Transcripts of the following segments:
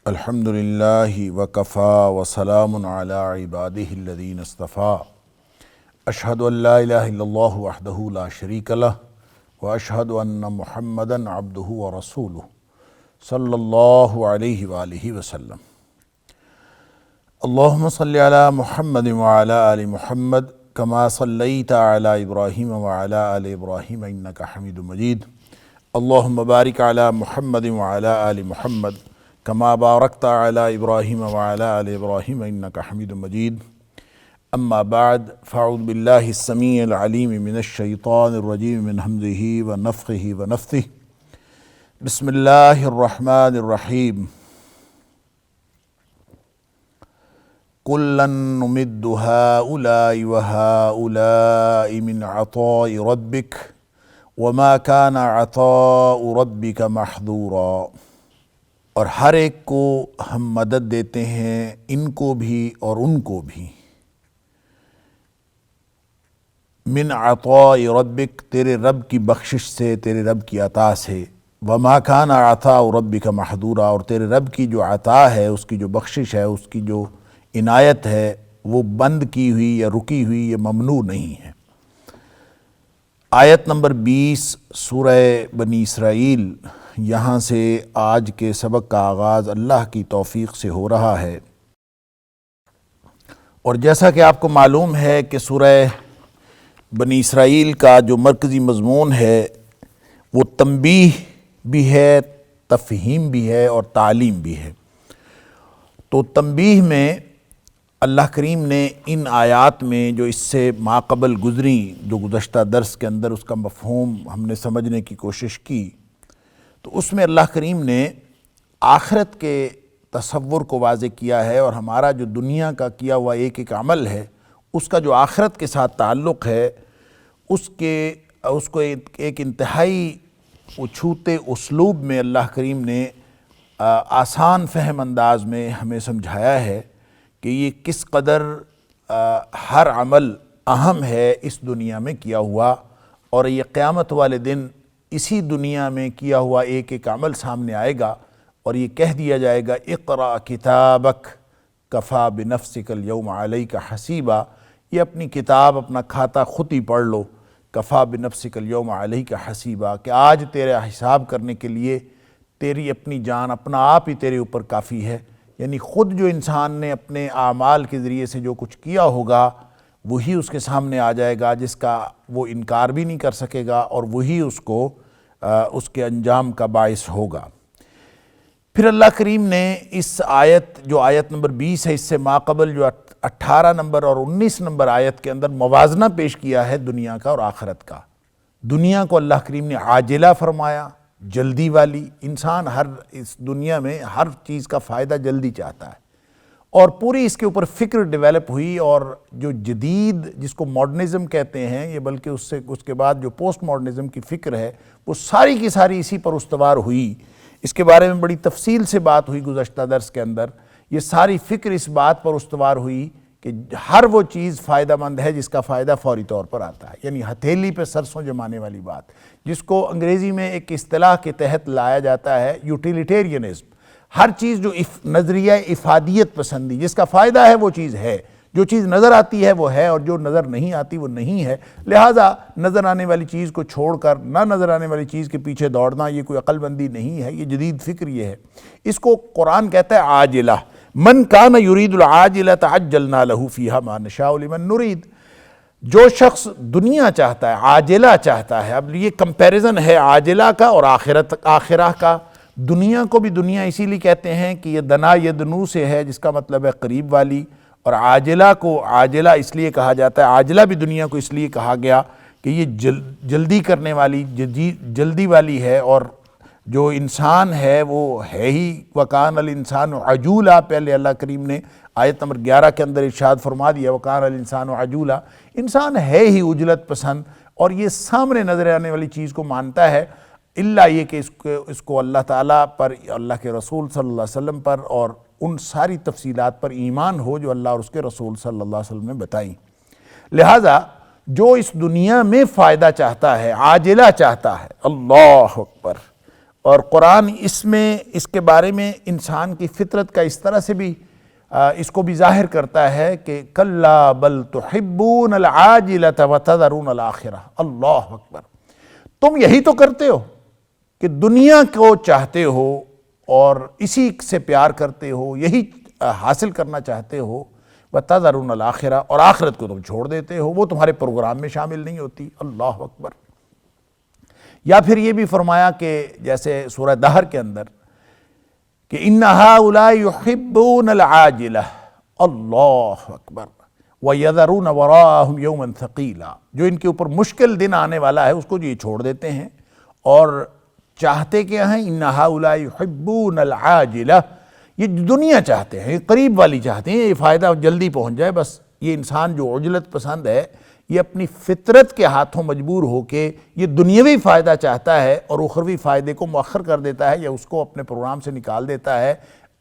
الحمدللہ وکفا وسلام علی عبادہ الذین اصطفیٰ اشہد ان لا الہ الا اللہ وحدہ لا شریک لہ واشہد ان محمدا عبدہ ورسولہ صلی اللہ علیہ وآلہ وسلم۔ اللہم صلی علی محمد وعلی آل محمد کما صلیت علی ابراہیم وعلی آل ابراہیم انک حمید مجید۔ اللہم بارک علی محمد وعلی آل محمد کما بارکت علی ابراہیم وعلی آل ابراہیم انک حمید مجید۔ اما بعد فاعوذ باللہ السمیع العلیم من الشیطان الرجیم من ہمزہ ونفخہ ونفثہ۔ بسم اللہ الرحمن الرحیم۔ کُلًّا نُمِدُّ ہؤلاء وہؤلاء من عطاء ربک وما كان عطاء ربک محظورا۔ اور ہر ایک کو ہم مدد دیتے ہیں، ان کو بھی اور ان کو بھی۔ من عطاء ربک، تیرے رب کی بخشش سے، تیرے رب کی عطا سے۔ وما كان عطاء ربک محظورا، اور تیرے رب کی جو عطا ہے، اس کی جو بخشش ہے، اس کی جو عنایت ہے، وہ بند کی ہوئی یا رکی ہوئی یا ممنوع نہیں ہے۔ آیت نمبر 20 سورہ بنی اسرائیل، یہاں سے آج کے سبق کا آغاز اللہ کی توفیق سے ہو رہا ہے۔ اور جیسا کہ آپ کو معلوم ہے کہ سورہ بنی اسرائیل کا جو مرکزی مضمون ہے وہ تنبیہ بھی ہے، تفہیم بھی ہے اور تعلیم بھی ہے۔ تو تنبیہ میں اللہ کریم نے ان آیات میں جو اس سے ماقبل گزری، جو گزشتہ درس کے اندر اس کا مفہوم ہم نے سمجھنے کی کوشش کی، تو اس میں اللہ کریم نے آخرت کے تصور کو واضح کیا ہے، اور ہمارا جو دنیا کا کیا ہوا ایک ایک عمل ہے، اس کا جو آخرت کے ساتھ تعلق ہے، اس کو ایک انتہائی چھوتے اسلوب میں اللہ کریم نے آسان فہم انداز میں ہمیں سمجھایا ہے کہ یہ کس قدر ہر عمل اہم ہے اس دنیا میں کیا ہوا، اور یہ قیامت والے دن اسی دنیا میں کیا ہوا ایک ایک عمل سامنے آئے گا، اور یہ کہہ دیا جائے گا اقرأ کتابک کفا بنفسک اليوم علیک حسیبا، یہ اپنی کتاب، اپنا کھاتا خود ہی پڑھ لو، کفا بنفسک اليوم علیک حسیبا، کہ آج تیرا حساب کرنے کے لیے تیری اپنی جان، اپنا آپ ہی تیرے اوپر کافی ہے۔ یعنی خود جو انسان نے اپنے اعمال کے ذریعے سے جو کچھ کیا ہوگا وہی اس کے سامنے آ جائے گا، جس کا وہ انکار بھی نہیں کر سکے گا، اور وہی اس کو اس کے انجام کا باعث ہوگا۔ پھر اللہ کریم نے اس آیت، جو آیت نمبر 20 ہے، اس سے ماقبل جو 18 نمبر اور 19 نمبر آیت کے اندر موازنہ پیش کیا ہے دنیا کا اور آخرت کا۔ دنیا کو اللہ کریم نے عاجلہ فرمایا، جلدی والی۔ انسان اس دنیا میں ہر چیز کا فائدہ جلدی چاہتا ہے، اور پوری اس کے اوپر فکر ڈیولپ ہوئی، اور جو جدید، جس کو ماڈرنزم کہتے ہیں، یہ بلکہ اس کے بعد جو پوسٹ ماڈرنزم کی فکر ہے، وہ ساری کی ساری اسی پر استوار ہوئی۔ اس کے بارے میں بڑی تفصیل سے بات ہوئی گزشتہ درس کے اندر۔ یہ ساری فکر اس بات پر استوار ہوئی کہ ہر وہ چیز فائدہ مند ہے جس کا فائدہ فوری طور پر آتا ہے، یعنی ہتھیلی پہ سرسوں جمانے والی بات، جس کو انگریزی میں ایک اصطلاح کے تحت لایا جاتا ہے یوٹیلیٹیرینزم۔ ہر چیز جو نظریہ افادیت پسندی، جس کا فائدہ ہے وہ چیز ہے، جو چیز نظر آتی ہے وہ ہے، اور جو نظر نہیں آتی وہ نہیں ہے۔ لہٰذا نظر آنے والی چیز کو چھوڑ کر نہ نظر آنے والی چیز کے پیچھے دوڑنا یہ کوئی عقل بندی نہیں ہے، یہ جدید فکر یہ ہے۔ اس کو قرآن کہتا ہے عاجلہ۔ من کان یرید العاجلۃ عجلنا لہ فیہا ما نشاء لمن نرید۔ جو شخص دنیا چاہتا ہے، عاجلہ چاہتا ہے، اب یہ کمپیریزن ہے عاجلہ کا اور آخرہ کا۔ دنیا کو بھی دنیا اسی لیے کہتے ہیں کہ یہ دنا یدنو سے ہے، جس کا مطلب ہے قریب والی، اور عاجلہ کو عاجلہ اس لیے کہا جاتا ہے، عاجلہ بھی دنیا کو اس لیے کہا گیا کہ یہ جلدی کرنے والی، جلدی والی ہے، اور جو انسان ہے وہ ہے ہی وَكَانَ الْإِنسَانُ عَجُولًا۔ پہلے اللہ کریم نے آیت نمبر 11 کے اندر ارشاد فرما دیا وَكَانَ الْإِنسَانُ عَجُولًا، انسان ہے ہی عجلت پسند، اور یہ سامنے نظر آنے والی چیز کو مانتا ہے، الا یہ کہ اس کو اللہ تعالیٰ پر، اللہ کے رسول صلی اللہ علیہ وسلم پر اور ان ساری تفصیلات پر ایمان ہو جو اللہ اور اس کے رسول صلی اللہ علیہ وسلم نے بتائیں۔ لہٰذا جو اس دنیا میں فائدہ چاہتا ہے، عاجلہ چاہتا ہے، اللہ اکبر، اور قرآن اس کے بارے میں انسان کی فطرت کا اس طرح سے بھی اس کو بھی ظاہر کرتا ہے کہ کلا بل تحبون العاجلۃ وتذرون الآخرہ، اللہ اکبر، تم یہی تو کرتے ہو کہ دنیا کو چاہتے ہو اور اسی سے پیار کرتے ہو، یہی حاصل کرنا چاہتے ہو، وتذرون الآخرہ، اور آخرت کو تم چھوڑ دیتے ہو، وہ تمہارے پروگرام میں شامل نہیں ہوتی، اللہ اکبر۔ یا پھر یہ بھی فرمایا کہ جیسے سورہ دہر کے اندر کہ ان ہؤلاء یحبون العاجلہ، اللہ اکبر، وَيَذَرُونَ وَرَاءَهُمْ يَوْمًا ثَقِيلًا، جو ان کے اوپر مشکل دن آنے والا ہے اس کو جو یہ چھوڑ دیتے ہیں، اور چاہتے کیا ہیں؟ ان ہؤلاء یحبون العاجلہ، یہ دنیا چاہتے ہیں، قریب والی چاہتے ہیں، یہ فائدہ جلدی پہنچ جائے بس۔ یہ انسان جو عجلت پسند ہے، یہ اپنی فطرت کے ہاتھوں مجبور ہو کے یہ دنیاوی فائدہ چاہتا ہے اور اخروی فائدے کو مؤخر کر دیتا ہے یا اس کو اپنے پروگرام سے نکال دیتا ہے،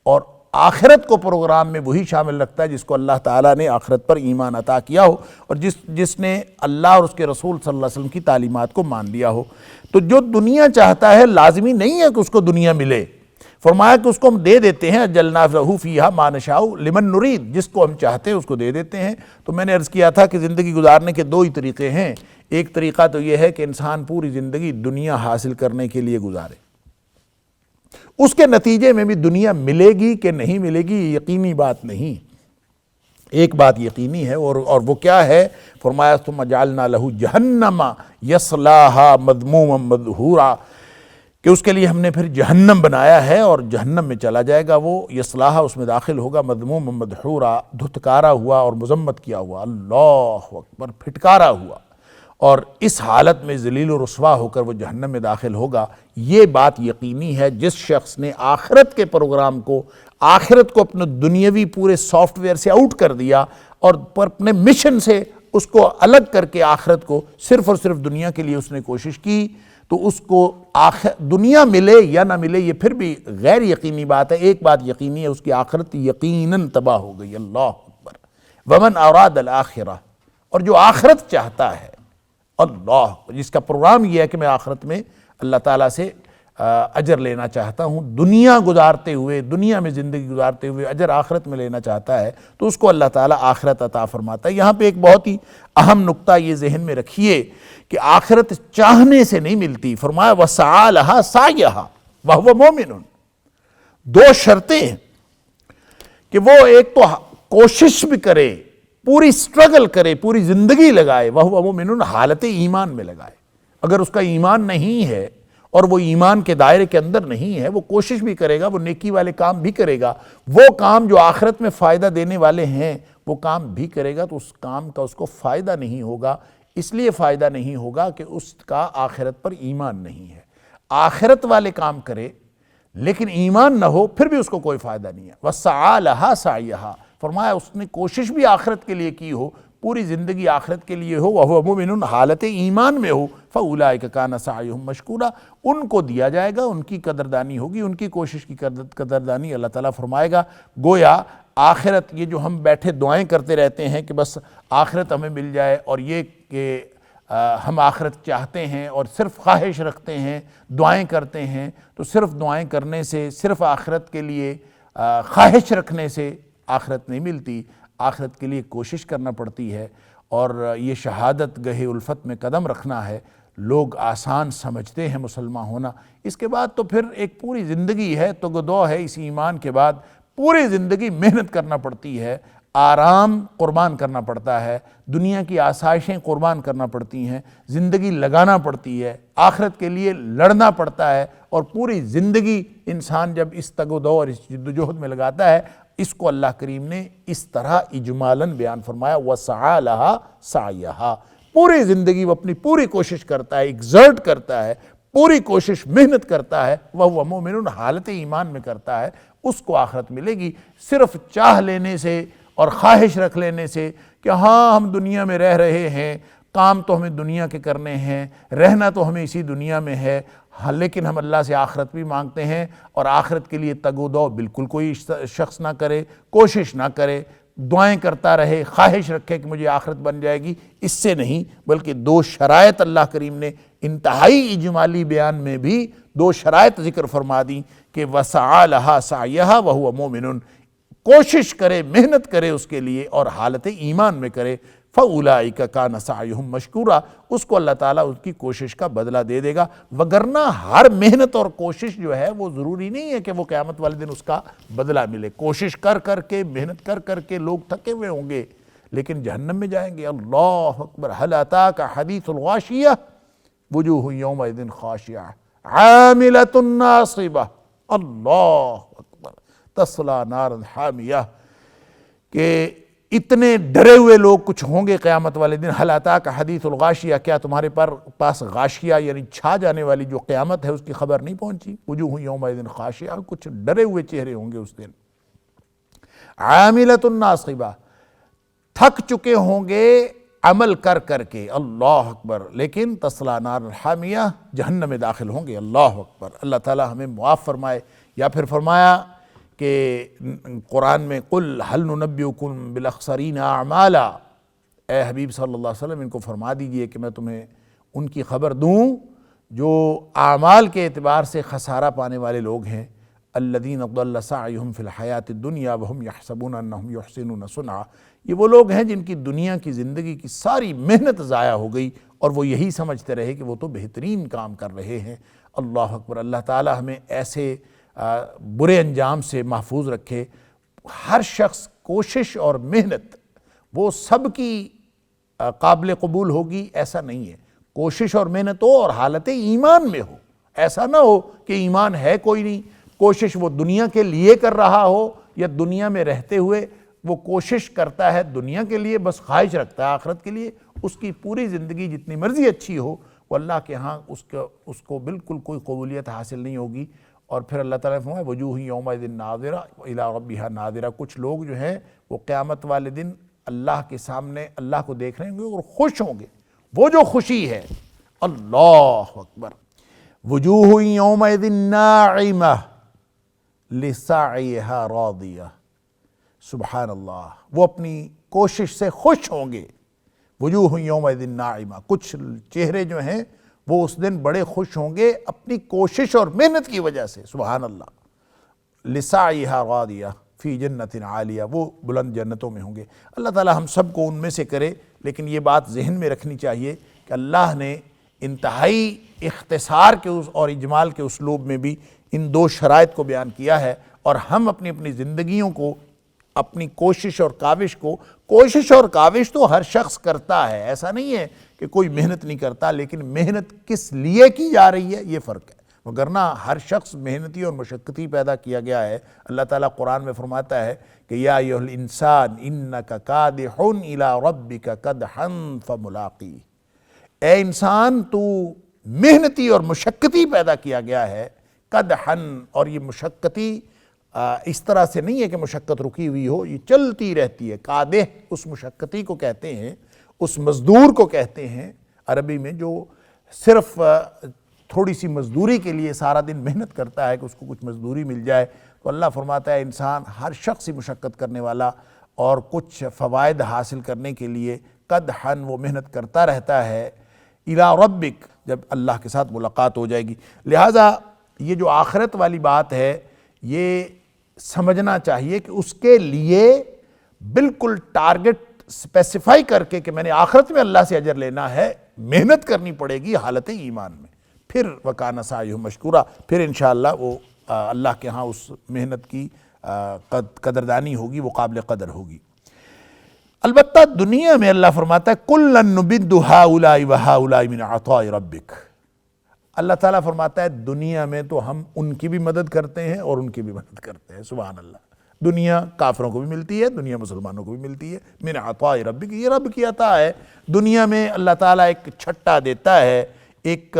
اور آخرت کو پروگرام میں وہی شامل رکھتا ہے جس کو اللہ تعالیٰ نے آخرت پر ایمان عطا کیا ہو اور جس نے اللہ اور اس کے رسول صلی اللہ علیہ وسلم کی تعلیمات کو مان لیا ہو۔ تو جو دنیا چاہتا ہے لازمی نہیں ہے کہ اس کو دنیا ملے، فرمایا کہ اس کو ہم دے دیتے ہیں، اجلنا لہ فیہا ما نشاء لمن نرید، جس کو ہم چاہتے ہیں اس کو دے دیتے ہیں۔ تو میں نے عرض کیا تھا کہ زندگی گزارنے کے دو ہی طریقے ہیں، ایک طریقہ تو یہ ہے کہ انسان پوری زندگی دنیا حاصل کرنے کے لیے گزارے، اس کے نتیجے میں بھی دنیا ملے گی کہ نہیں ملے گی یہ یقینی بات نہیں، ایک بات یقینی ہے، اور وہ کیا ہے؟ فرمایا ثم جعلنا لہ جہنم یصلاھا مذموما مدحورا، کہ اس کے لیے ہم نے پھر جہنم بنایا ہے اور جہنم میں چلا جائے گا وہ، یصلاھا اس میں داخل ہوگا، مذموما مدحورا، دھتکارا ہوا اور مذمت کیا ہوا، اللہ اکبر، پھٹکارا ہوا، اور اس حالت میں ذلیل و رسوا ہو کر وہ جہنم میں داخل ہوگا۔ یہ بات یقینی ہے جس شخص نے آخرت کے پروگرام کو، آخرت کو اپنے دنیاوی پورے سافٹ ویئر سے آؤٹ کر دیا اور اپنے مشن سے اس کو الگ کر کے آخرت کو صرف اور صرف دنیا کے لیے اس نے کوشش کی، تو اس کو دنیا ملے یا نہ ملے یہ پھر بھی غیر یقینی بات ہے، ایک بات یقینی ہے، اس کی آخرت یقیناً تباہ ہو گئی، اللہ اکبر۔ ومن اراد الآخرہ، اور جو آخرت چاہتا ہے، اللہ، جس کا پروگرام یہ ہے کہ میں آخرت میں اللہ تعالیٰ سے اجر لینا چاہتا ہوں، دنیا گزارتے ہوئے، دنیا میں زندگی گزارتے ہوئے اجر آخرت میں لینا چاہتا ہے، تو اس کو اللہ تعالیٰ آخرت عطا فرماتا ہے۔ یہاں پہ ایک بہت ہی اہم نقطہ یہ ذہن میں رکھیے کہ آخرت چاہنے سے نہیں ملتی، فرمایا وَسَعَىٰ لَهَا سَعْيَهَا وَهُوَ مُؤْمِنٌ، دو شرطیں ہیں کہ وہ ایک تو کوشش بھی کرے، پوری سٹرگل کرے، پوری زندگی لگائے، وَهُوَ مُؤْمِنٌ، حالت ایمان میں لگائے۔ اگر اس کا ایمان نہیں ہے اور وہ ایمان کے دائرے کے اندر نہیں ہے، وہ کوشش بھی کرے گا، وہ نیکی والے کام بھی کرے گا، وہ کام جو آخرت میں فائدہ دینے والے ہیں وہ کام بھی کرے گا، تو اس کام کا اس کو فائدہ نہیں ہوگا، اس لیے فائدہ نہیں ہوگا کہ اس کا آخرت پر ایمان نہیں ہے۔ آخرت والے کام کرے لیکن ایمان نہ ہو، پھر بھی اس کو کوئی فائدہ نہیں ہے۔ وَسَعَىٰ لَهَا سَعْيَهَا، فرمایا اس نے کوشش بھی آخرت کے لیے کی ہو، پوری زندگی آخرت کے لیے ہو، وَهُوَ مُؤْمِنٌ، حالت ایمان میں ہو، فَأُولَٰئِكَ كَانَ سَعْيُهُمْ مَشْكُورًا، ان کو دیا جائے گا، ان کی قدردانی ہوگی، ان کی کوشش کی قدردانی اللہ تعالیٰ فرمائے گا۔ گویا آخرت، یہ جو ہم بیٹھے دعائیں کرتے رہتے ہیں کہ بس آخرت ہمیں مل جائے، اور یہ کہ ہم آخرت چاہتے ہیں اور صرف خواہش رکھتے ہیں، دعائیں کرتے ہیں، تو صرف دعائیں کرنے سے، صرف آخرت کے لیے خواہش رکھنے سے آخرت نہیں ملتی، آخرت کے لیے کوشش کرنا پڑتی ہے، اور یہ شہادت گہے الفت میں قدم رکھنا ہے۔ لوگ آسان سمجھتے ہیں مسلمان ہونا، اس کے بعد تو پھر ایک پوری زندگی ہے، تگدو ہے، اس ایمان کے بعد پوری زندگی محنت کرنا پڑتی ہے، آرام قربان کرنا پڑتا ہے، دنیا کی آسائشیں قربان کرنا پڑتی ہیں، زندگی لگانا پڑتی ہے، آخرت کے لیے لڑنا پڑتا ہے، اور پوری زندگی انسان جب اس تگ و دو اور اس جد و جہد میں لگاتا ہے، اس کو اللہ کریم نے اس طرح اجمالاً بیان فرمایا، وَسَعَىٰ لَهَا سَعْيَهَا، پوری زندگی وہ اپنی پوری کوشش کرتا ہے، ایگزرٹ کرتا ہے، پوری کوشش محنت کرتا ہے، وَهُوَ مُؤْمِنٌ، حالت ایمان میں کرتا ہے، اس کو آخرت ملے گی۔ صرف چاہ لینے سے اور خواہش رکھ لینے سے کہ ہاں ہم دنیا میں رہ رہے ہیں، کام تو ہمیں دنیا کے کرنے ہیں، رہنا تو ہمیں اسی دنیا میں ہے، ہاں لیکن ہم اللہ سے آخرت بھی مانگتے ہیں، اور آخرت کے لیے تگ و دو بالکل کوئی شخص نہ کرے، کوشش نہ کرے، دعائیں کرتا رہے، خواہش رکھے کہ مجھے آخرت بن جائے گی، اس سے نہیں، بلکہ دو شرائط اللہ کریم نے انتہائی اجمالی بیان میں بھی دو شرائط ذکر فرما دیں کہ وَسَعَى لَهَا سَعْيَهَا وَهُوَ مُؤْمِنٌ، کوشش کرے، محنت کرے اس کے لیے اور حالت ایمان میں کرے، فَأُولَٰئِكَ كَانَ سَعْيُهُمْ مَشْكُورًا، اس کو اللہ تعالیٰ اس کی کوشش کا بدلہ دے دے گا۔ وگرنہ ہر محنت اور کوشش جو ہے وہ ضروری نہیں ہے کہ وہ قیامت والے دن اس کا بدلہ ملے۔ کوشش کر کر کے، محنت کر کر کے لوگ تھکے ہوئے ہوں گے لیکن جہنم میں جائیں گے۔ اللہ اکبر۔ هل اتاک حدیث الغاشیہ وجوہ یومئذ خاشعہ عاملۃ ناصبہ، اللہ اکبر، تصلی نارا حامیہ، کہ اتنے ڈرے ہوئے لوگ کچھ ہوں گے قیامت والے دن۔ هل اتاک حدیث الغاشیہ، کیا تمہارے پاس غاشیہ یعنی چھا جانے والی جو قیامت ہے اس کی خبر نہیں پہنچی؟ وجوہ یومئذ خاشعہ، کچھ ڈرے ہوئے چہرے ہوں گے اس دن۔ عاملۃ ناصبہ، تھک چکے ہوں گے عمل کر کر کے، اللہ اکبر، لیکن تصلی نارا حامیہ، جہنم میں داخل ہوں گے۔ اللہ اکبر۔ اللہ تعالیٰ ہمیں معاف فرمائے۔ یا پھر فرمایا کہ قرآن میں قل هل ننبئکم بالاخسرین اعمالا، اے حبیب صلی اللہ علیہ وسلم ان کو فرما دیجئے کہ میں تمہیں ان کی خبر دوں جو اعمال کے اعتبار سے خسارہ پانے والے لوگ ہیں۔ الذین ضل سعیہم فی الحیاۃ الدنیا وہم یحسبون انہم یحسنون صنعا، یہ وہ لوگ ہیں جن کی دنیا کی زندگی کی ساری محنت ضائع ہو گئی اور وہ یہی سمجھتے رہے کہ وہ تو بہترین کام کر رہے ہیں۔ اللہ اکبر۔ اللہ تعالی ہمیں ایسے برے انجام سے محفوظ رکھے۔ ہر شخص کوشش اور محنت وہ سب کی قابل قبول ہوگی ایسا نہیں ہے۔ کوشش اور محنت ہو اور حالت ایمان میں ہو، ایسا نہ ہو کہ ایمان ہے کوئی نہیں، کوشش وہ دنیا کے لیے کر رہا ہو یا دنیا میں رہتے ہوئے وہ کوشش کرتا ہے دنیا کے لیے، بس خواہش رکھتا ہے آخرت کے لیے، اس کی پوری زندگی جتنی مرضی اچھی ہو وہ اللہ کے ہاں اس کو بالکل کوئی قبولیت حاصل نہیں ہوگی۔ اور پھر اللہ تعالیٰ نے فرمایا وجوہ یومئذ ناظرہ الی ربہا ناظرہ، کچھ لوگ جو ہیں وہ قیامت والے دن اللہ کے سامنے اللہ کو دیکھ رہے ہوں گے اور خوش ہوں گے، وہ جو خوشی ہے، اللہ اکبر، وجوہ یومئذ ناعمہ لسعیہا راضیہ، سبحان اللہ، وہ اپنی کوشش سے خوش ہوں گے۔ وجوہ یومئذ ناعمہ، کچھ چہرے جو ہیں وہ اس دن بڑے خوش ہوں گے اپنی کوشش اور محنت کی وجہ سے، سبحان اللہ، لسعیہا راضیہ فی جنت عالیہ، وہ بلند جنتوں میں ہوں گے۔ اللہ تعالی ہم سب کو ان میں سے کرے، لیکن یہ بات ذہن میں رکھنی چاہیے کہ اللہ نے انتہائی اختصار کے اور اجمال کے اسلوب میں بھی ان دو شرائط کو بیان کیا ہے، اور ہم اپنی اپنی زندگیوں کو، اپنی کوشش اور کاوش تو ہر شخص کرتا ہے، ایسا نہیں ہے کہ کوئی محنت نہیں کرتا، لیکن محنت کس لیے کی جا رہی ہے یہ فرق ہے، وگرنہ ہر شخص محنتی اور مشقتی پیدا کیا گیا ہے۔ اللہ تعالیٰ قرآن میں فرماتا ہے کہ یا ایھا الانسان انک کادح الی ربک کدحا فملاقیہ، اے انسان تو محنتی اور مشقتی پیدا کیا گیا ہے، قدحن، اور یہ مشقتی اس طرح سے نہیں ہے کہ مشقت رکی ہوئی ہو، یہ چلتی رہتی ہے۔ قادح اس مشقتی کو کہتے ہیں، اس مزدور کو کہتے ہیں عربی میں جو صرف تھوڑی سی مزدوری کے لیے سارا دن محنت کرتا ہے کہ اس کو کچھ مزدوری مل جائے۔ تو اللہ فرماتا ہے انسان ہر شخص ہی مشقت کرنے والا اور کچھ فوائد حاصل کرنے کے لیے قدحن وہ محنت کرتا رہتا ہے، الی ربک، جب اللہ کے ساتھ ملاقات ہو جائے گی۔ لہٰذا یہ جو آخرت والی بات ہے یہ سمجھنا چاہیے کہ اس کے لیے بالکل ٹارگٹ اسپیسیفائی کر کے کہ میں نے آخرت میں اللہ سے اجر لینا ہے، محنت کرنی پڑے گی حالت ایمان میں، پھر وَكَانَ سَعْيُهُ مَشْكُورًا، پھر انشاءاللہ وہ اللہ کے ہاں اس محنت کی قدردانی ہوگی، وہ قابل قدر ہوگی۔ البتہ دنیا میں اللہ فرماتا ہے كُلًّا نُمِدُّ هَؤُلَاءِ وَهَؤُلَاءِ مِنْ عَطَاءِ رَبِّكَ، اللہ تعالیٰ فرماتا ہے دنیا میں تو ہم ان کی بھی مدد کرتے ہیں اور ان کی بھی مدد کرتے ہیں، سبحان اللہ۔ دنیا کافروں کو بھی ملتی ہے، دنیا مسلمانوں کو بھی ملتی ہے، من عطاء ربک، یہ رب کی عطا ہے۔ دنیا میں اللہ تعالیٰ ایک چھٹا دیتا ہے، ایک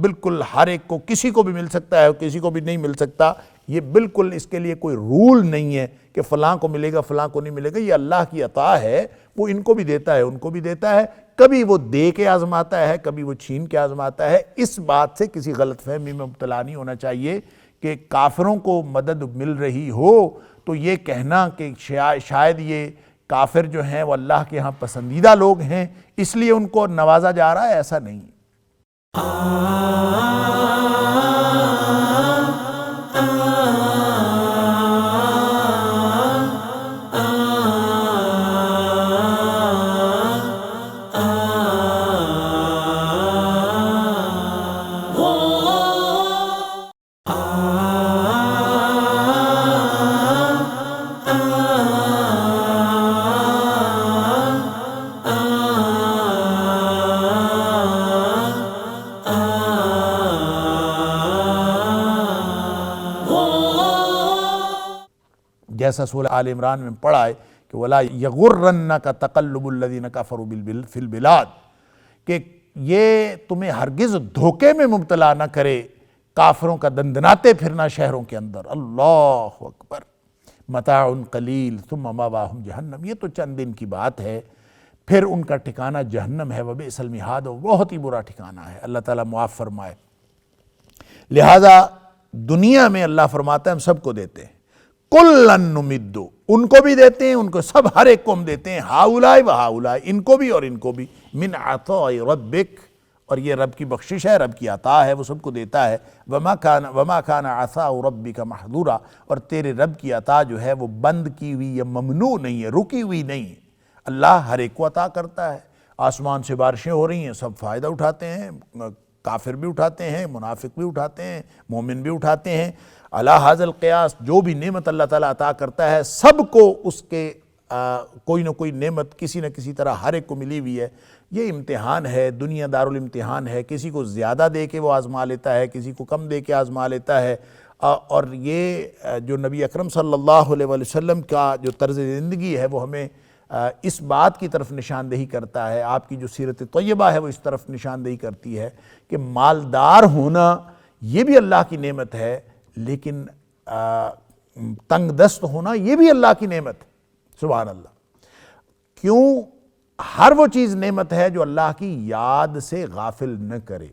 بالکل ہر ایک کو، کسی کو بھی مل سکتا ہے کسی کو بھی نہیں مل سکتا، یہ بالکل اس کے لیے کوئی رول نہیں ہے کہ فلاں کو ملے گا فلاں کو نہیں ملے گا، یہ اللہ کی عطا ہے، وہ ان کو بھی دیتا ہے ان کو بھی دیتا ہے، کبھی وہ دے کے آزماتا ہے، کبھی وہ چھین کے آزماتا ہے۔ اس بات سے کسی غلط فہمی میں مبتلا نہیں ہونا چاہیے کہ کافروں کو مدد مل رہی ہو تو یہ کہنا کہ شاید یہ کافر جو ہیں وہ اللہ کے ہاں پسندیدہ لوگ ہیں اس لیے ان کو نوازا جا رہا ہے، ایسا نہیں۔ جیسا سورہ آل عمران میں پڑھا ہے کہ وَلَا يَغُرَّنَّكَ تَقَلُّبُ الَّذِينَ كَفَرُوا فِي الْبِلَادِ، کہ یہ تمہیں ہرگز دھوکے میں مبتلا نہ کرے کافروں کا دندناتے پھرنا شہروں کے اندر۔ اللہ اکبر۔ متاع قلیل ثم مأواہم جہنم، یہ تو چند دن کی بات ہے، پھر ان کا ٹھکانہ جہنم ہے، وبئس المہاد، بہت ہی برا ٹھکانہ ہے۔ اللہ تعالیٰ معاف فرمائے۔ لہذا دنیا میں اللہ فرماتا ہے ہم سب کو دیتے ہیں، کُلًّا نُمِدُّ، ان کو بھی دیتے ہیں، ان کو سب ہر ایک کو ہم دیتے ہیں، ہؤلاء و ہؤلاء، ان کو بھی اور ان کو بھی، من عطاء ربک، اور یہ رب کی بخشش ہے، رب کی عطا ہے، وہ سب کو دیتا ہے۔ وما کان عطاء ربک محظورا، اور تیرے رب کی عطا جو ہے وہ بند کی ہوئی یا ممنوع نہیں ہے، رکی ہوئی نہیں ہے۔ اللہ ہر ایک کو عطا کرتا ہے۔ آسمان سے بارشیں ہو رہی ہیں، سب فائدہ اٹھاتے ہیں، کافر بھی اٹھاتے ہیں، منافق بھی اٹھاتے ہیں، مومن بھی اٹھاتے ہیں۔ علی ھذا القیاس، جو بھی نعمت اللہ تعالیٰ عطا کرتا ہے سب کو اس کے کوئی نہ کوئی نعمت کسی نہ کسی طرح ہر ایک کو ملی ہوئی ہے۔ یہ امتحان ہے، دنیا دارالامتحان ہے، کسی کو زیادہ دے کے وہ آزما لیتا ہے، کسی کو کم دے کے آزما لیتا ہے۔ اور یہ جو نبی اکرم صلی اللہ علیہ وسلم کا جو طرز زندگی ہے وہ ہمیں اس بات کی طرف نشاندہی کرتا ہے، آپ کی جو سیرت طیبہ ہے وہ اس طرف نشاندہی کرتی ہے کہ مالدار ہونا یہ بھی اللہ کی نعمت ہے، لیکن تنگ دست ہونا یہ بھی اللہ کی نعمت ہے۔ سبحان اللہ۔ کیوں؟ ہر وہ چیز نعمت ہے جو اللہ کی یاد سے غافل نہ کرے۔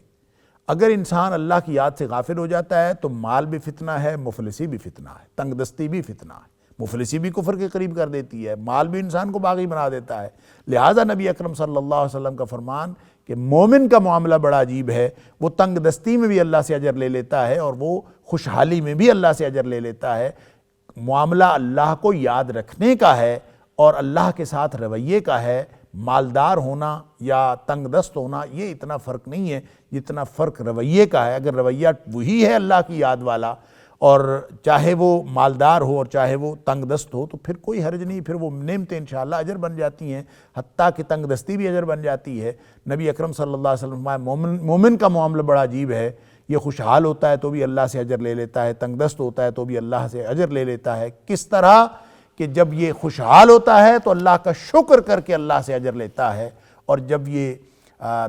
اگر انسان اللہ کی یاد سے غافل ہو جاتا ہے تو مال بھی فتنہ ہے، مفلسی بھی فتنہ ہے، تنگ دستی بھی فتنہ ہے، مفلسی بھی کفر کے قریب کر دیتی ہے، مال بھی انسان کو باغی بنا دیتا ہے۔ لہٰذا نبی اکرم صلی اللہ علیہ وسلم کا فرمان کہ مومن کا معاملہ بڑا عجیب ہے، وہ تنگ دستی میں بھی اللہ سے اجر لے لیتا ہے اور وہ خوشحالی میں بھی اللہ سے اجر لے لیتا ہے۔ معاملہ اللہ کو یاد رکھنے کا ہے اور اللہ کے ساتھ رویے کا ہے۔ مالدار ہونا یا تنگ دست ہونا یہ اتنا فرق نہیں ہے جتنا فرق رویے کا ہے۔ اگر رویہ وہی ہے اللہ کی یاد والا، اور چاہے وہ مالدار ہو اور چاہے وہ تنگ دست ہو، تو پھر کوئی حرج نہیں، پھر وہ نعمتیں انشاءاللہ اجر بن جاتی ہیں، حتیٰ کہ تنگ دستی بھی اجر بن جاتی ہے۔ نبی اکرم صلی اللہ علیہ وسلم مومن کا معاملہ بڑا عجیب ہے، یہ خوشحال ہوتا ہے تو بھی اللہ سے اجر لے لیتا ہے، تنگ دست ہوتا ہے تو بھی اللہ سے اجر لے لیتا ہے۔ کس طرح کہ جب یہ خوشحال ہوتا ہے تو اللہ کا شکر کر کے اللہ سے اجر لیتا ہے، اور جب یہ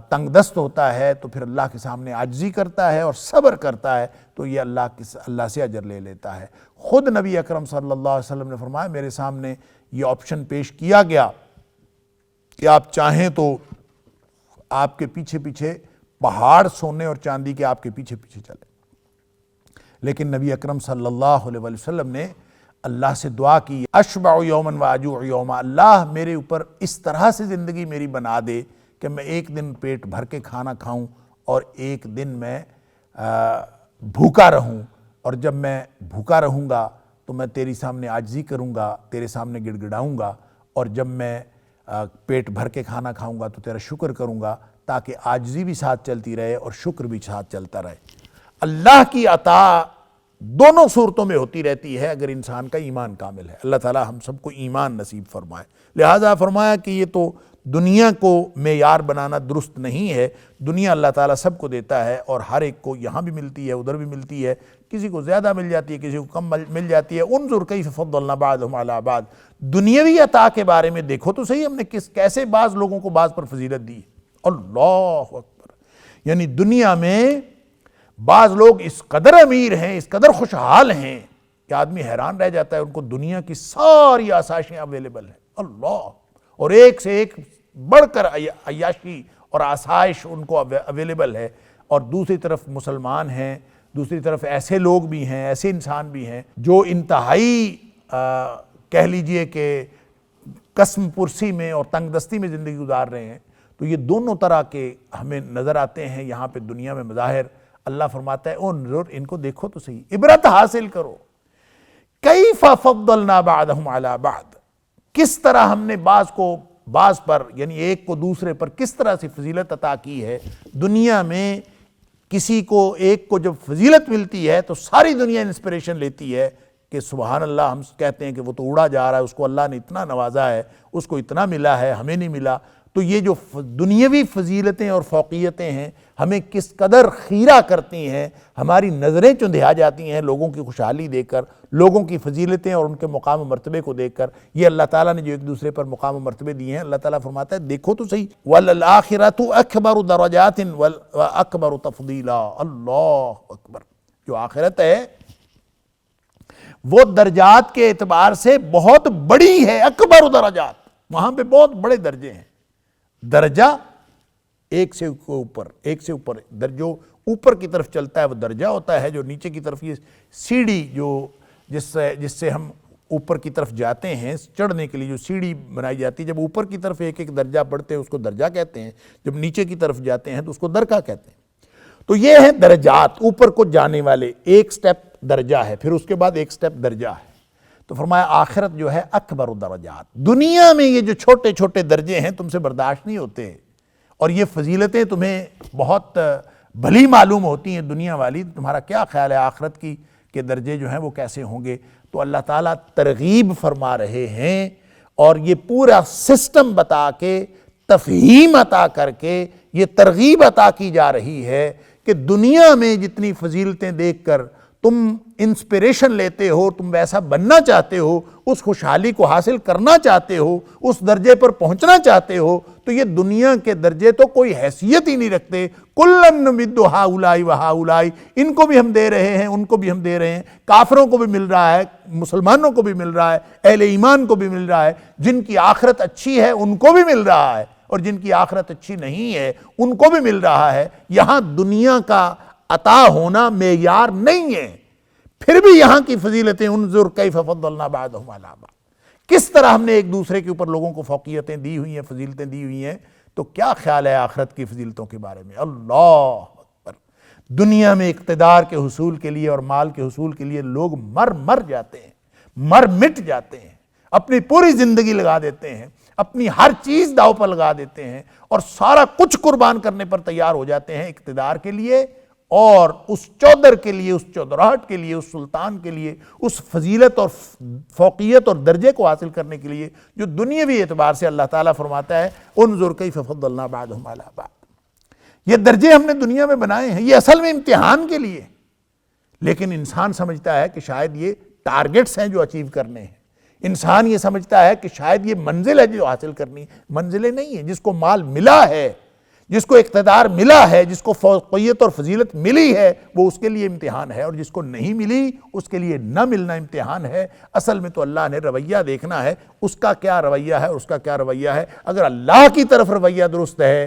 تنگ دست ہوتا ہے تو پھر اللہ کے سامنے عاجزی کرتا ہے اور صبر کرتا ہے تو یہ اللہ سے اجر لے لیتا ہے۔ خود نبی اکرم صلی اللہ علیہ وسلم نے فرمایا، میرے سامنے یہ آپشن پیش کیا گیا کہ آپ چاہیں تو آپ کے پیچھے پیچھے پہاڑ سونے اور چاندی کے آپ کے پیچھے پیچھے چلے، لیکن نبی اکرم صلی اللہ علیہ وسلم نے اللہ سے دعا کی، اشبع یوماً واجوع یوما، اللہ میرے اوپر اس طرح سے زندگی میری بنا دے کہ میں ایک دن پیٹ بھر کے کھانا کھاؤں اور ایک دن میں بھوکا رہوں، اور جب میں بھوکا رہوں گا تو میں تیری سامنے عاجزی کروں گا، تیرے سامنے گڑ گڑاؤں گا، اور جب میں پیٹ بھر کے کھانا کھاؤں گا تو تیرا شکر کروں گا، تاکہ عاجزی بھی ساتھ چلتی رہے اور شکر بھی ساتھ چلتا رہے۔ اللہ کی عطا دونوں صورتوں میں ہوتی رہتی ہے اگر انسان کا ایمان کامل ہے۔ اللہ تعالی ہم سب کو ایمان نصیب فرمائے۔ لہذا فرمایا کہ یہ تو دنیا کو معیار بنانا درست نہیں ہے، دنیا اللہ تعالیٰ سب کو دیتا ہے اور ہر ایک کو یہاں بھی ملتی ہے ادھر بھی ملتی ہے، کسی کو زیادہ مل جاتی ہے کسی کو کم مل جاتی ہے۔ انظر کیف فضلنا بعضهم علی بعض، دنیاوی عطا کے بارے میں دیکھو تو صحیح ہم نے کیسے بعض لوگوں کو بعض پر فضیلت دی۔ اللہ اکبر، یعنی دنیا میں بعض لوگ اس قدر امیر ہیں، اس قدر خوشحال ہیں کہ آدمی حیران رہ جاتا ہے، ان کو دنیا کی ساری آسائشیں اویلیبل ہیں۔ اللہ، اور ایک سے ایک بڑھ کر عیاشی اور آسائش ان کو اویلیبل ہے، اور دوسری طرف مسلمان ہیں، دوسری طرف ایسے لوگ بھی ہیں، ایسے انسان بھی ہیں جو انتہائی کہہ لیجئے کہ قسم پرسی میں اور تنگ دستی میں زندگی گزار رہے ہیں۔ تو یہ دونوں طرح کے ہمیں نظر آتے ہیں یہاں پہ دنیا میں مظاہر۔ اللہ فرماتا ہے انظر، ان کو دیکھو تو صحیح، عبرت حاصل کرو، کیف فضلنا بعضهم علی بعض، کس طرح ہم نے بعض کو بعض پر، یعنی ایک کو دوسرے پر کس طرح سے فضیلت عطا کی ہے۔ دنیا میں کسی کو ایک کو جب فضیلت ملتی ہے تو ساری دنیا انسپریشن لیتی ہے کہ سبحان اللہ، ہم کہتے ہیں کہ وہ تو اڑا جا رہا ہے، اس کو اللہ نے اتنا نوازا ہے، اس کو اتنا ملا ہے، ہمیں نہیں ملا۔ تو یہ جو دنیاوی فضیلتیں اور فوقیتیں ہیں ہمیں کس قدر خیرہ کرتی ہیں، ہماری نظریں چندھیا جاتی ہیں لوگوں کی خوشحالی دیکھ کر، لوگوں کی فضیلتیں اور ان کے مقام و مرتبے کو دیکھ کر۔ یہ اللہ تعالیٰ نے جو ایک دوسرے پر مقام و مرتبے دیے ہیں، اللہ تعالیٰ فرماتا ہے دیکھو تو صحیح، وَالْآخِرَةُ أَكْبَرُ دَرَجَاتٍ وَأَكْبَرُ تَفْضِيلًا، اللہ اکبر۔ جو آخرت ہے وہ درجات کے اعتبار سے بہت بڑی ہے، اکبر درجات، وہاں پہ بہت بڑے درجے ہیں۔ درجہ ایک سے اوپر، ایک سے اوپر، جو اوپر کی طرف چلتا ہے وہ درجہ ہوتا ہے، جو نیچے کی طرف یہ سیڑھی جو جس سے ہم اوپر کی طرف جاتے ہیں، چڑھنے کے لیے جو سیڑھی بنائی جاتی ہے، جب اوپر کی طرف ایک ایک درجہ بڑھتے ہیں اس کو درجہ کہتے ہیں، جب نیچے کی طرف جاتے ہیں تو اس کو درکہ کہتے ہیں۔ تو یہ ہے درجات، اوپر کو جانے والے، ایک سٹیپ درجہ ہے، پھر اس کے بعد ایک سٹیپ درجہ ہے۔ تو فرمایا آخرت جو ہے اکبر درجات، دنیا میں یہ جو چھوٹے چھوٹے درجے ہیں تم سے برداشت نہیں ہوتے، اور یہ فضیلتیں تمہیں بہت بھلی معلوم ہوتی ہیں دنیا والی، تمہارا کیا خیال ہے آخرت کی کہ درجے جو ہیں وہ کیسے ہوں گے؟ تو اللہ تعالیٰ ترغیب فرما رہے ہیں، اور یہ پورا سسٹم بتا کے، تفہیم عطا کر کے یہ ترغیب عطا کی جا رہی ہے کہ دنیا میں جتنی فضیلتیں دیکھ کر تم انسپریشن لیتے ہو، تم ویسا بننا چاہتے ہو، اس خوشحالی کو حاصل کرنا چاہتے ہو، اس درجے پر پہنچنا چاہتے ہو، تو یہ دنیا کے درجے تو کوئی حیثیت ہی نہیں رکھتے۔ کُلًّا نُمِدُّ ہَؤُلَاءِ وَہَؤُلَاءِ، ان کو بھی ہم دے رہے ہیں، ان کو بھی ہم دے رہے ہیں، کافروں کو بھی مل رہا ہے، مسلمانوں کو بھی مل رہا ہے، اہل ایمان کو بھی مل رہا ہے، جن کی آخرت اچھی ہے ان کو بھی مل رہا ہے، اور جن کی آخرت اچھی نہیں ہے ان کو بھی مل رہا ہے۔ یہاں دنیا کا عطا ہونا معیار نہیں ہے، پھر بھی یہاں کی فضیلتیں انظر کیف فضلنا بعضهم علی بعض، کس طرح ہم نے ایک دوسرے کے اوپر لوگوں کو فوقیتیں دی ہوئی ہیں، فضیلتیں دی ہوئی ہیں۔ تو کیا خیال ہے آخرت کی فضیلتوں کے بارے میں؟ اللہ اکبر۔ دنیا میں اقتدار کے حصول کے لیے اور مال کے حصول کے لیے لوگ مر جاتے ہیں، مٹ جاتے ہیں، اپنی پوری زندگی لگا دیتے ہیں، اپنی ہر چیز داؤ پر لگا دیتے ہیں، اور سارا کچھ قربان کرنے پر تیار ہو جاتے ہیں اقتدار کے لیے، اور اس چودر کے لیے، اس چودراہٹ کے لیے، اس سلطان کے لیے، اس فضیلت اور فوقیت اور درجے کو حاصل کرنے کے لیے جو دنیاوی اعتبار سے اللہ تعالیٰ فرماتا ہے انظر کیف فضلنا بعضهم علی بعض۔ یہ درجے ہم نے دنیا میں بنائے ہیں، یہ اصل میں امتحان کے لیے، لیکن انسان سمجھتا ہے کہ شاید یہ ٹارگٹس ہیں جو اچیو کرنے ہیں، انسان یہ سمجھتا ہے کہ شاید یہ منزل ہے جو حاصل کرنی ہے۔ منزلیں نہیں ہیں، جس کو مال ملا ہے، جس کو اقتدار ملا ہے، جس کو فوقیت اور فضیلت ملی ہے، وہ اس کے لیے امتحان ہے، اور جس کو نہیں ملی اس کے لیے نہ ملنا امتحان ہے۔ اصل میں تو اللہ نے رویہ دیکھنا ہے، اس کا کیا رویہ ہے، اس کا کیا رویہ ہے۔ اگر اللہ کی طرف رویہ درست ہے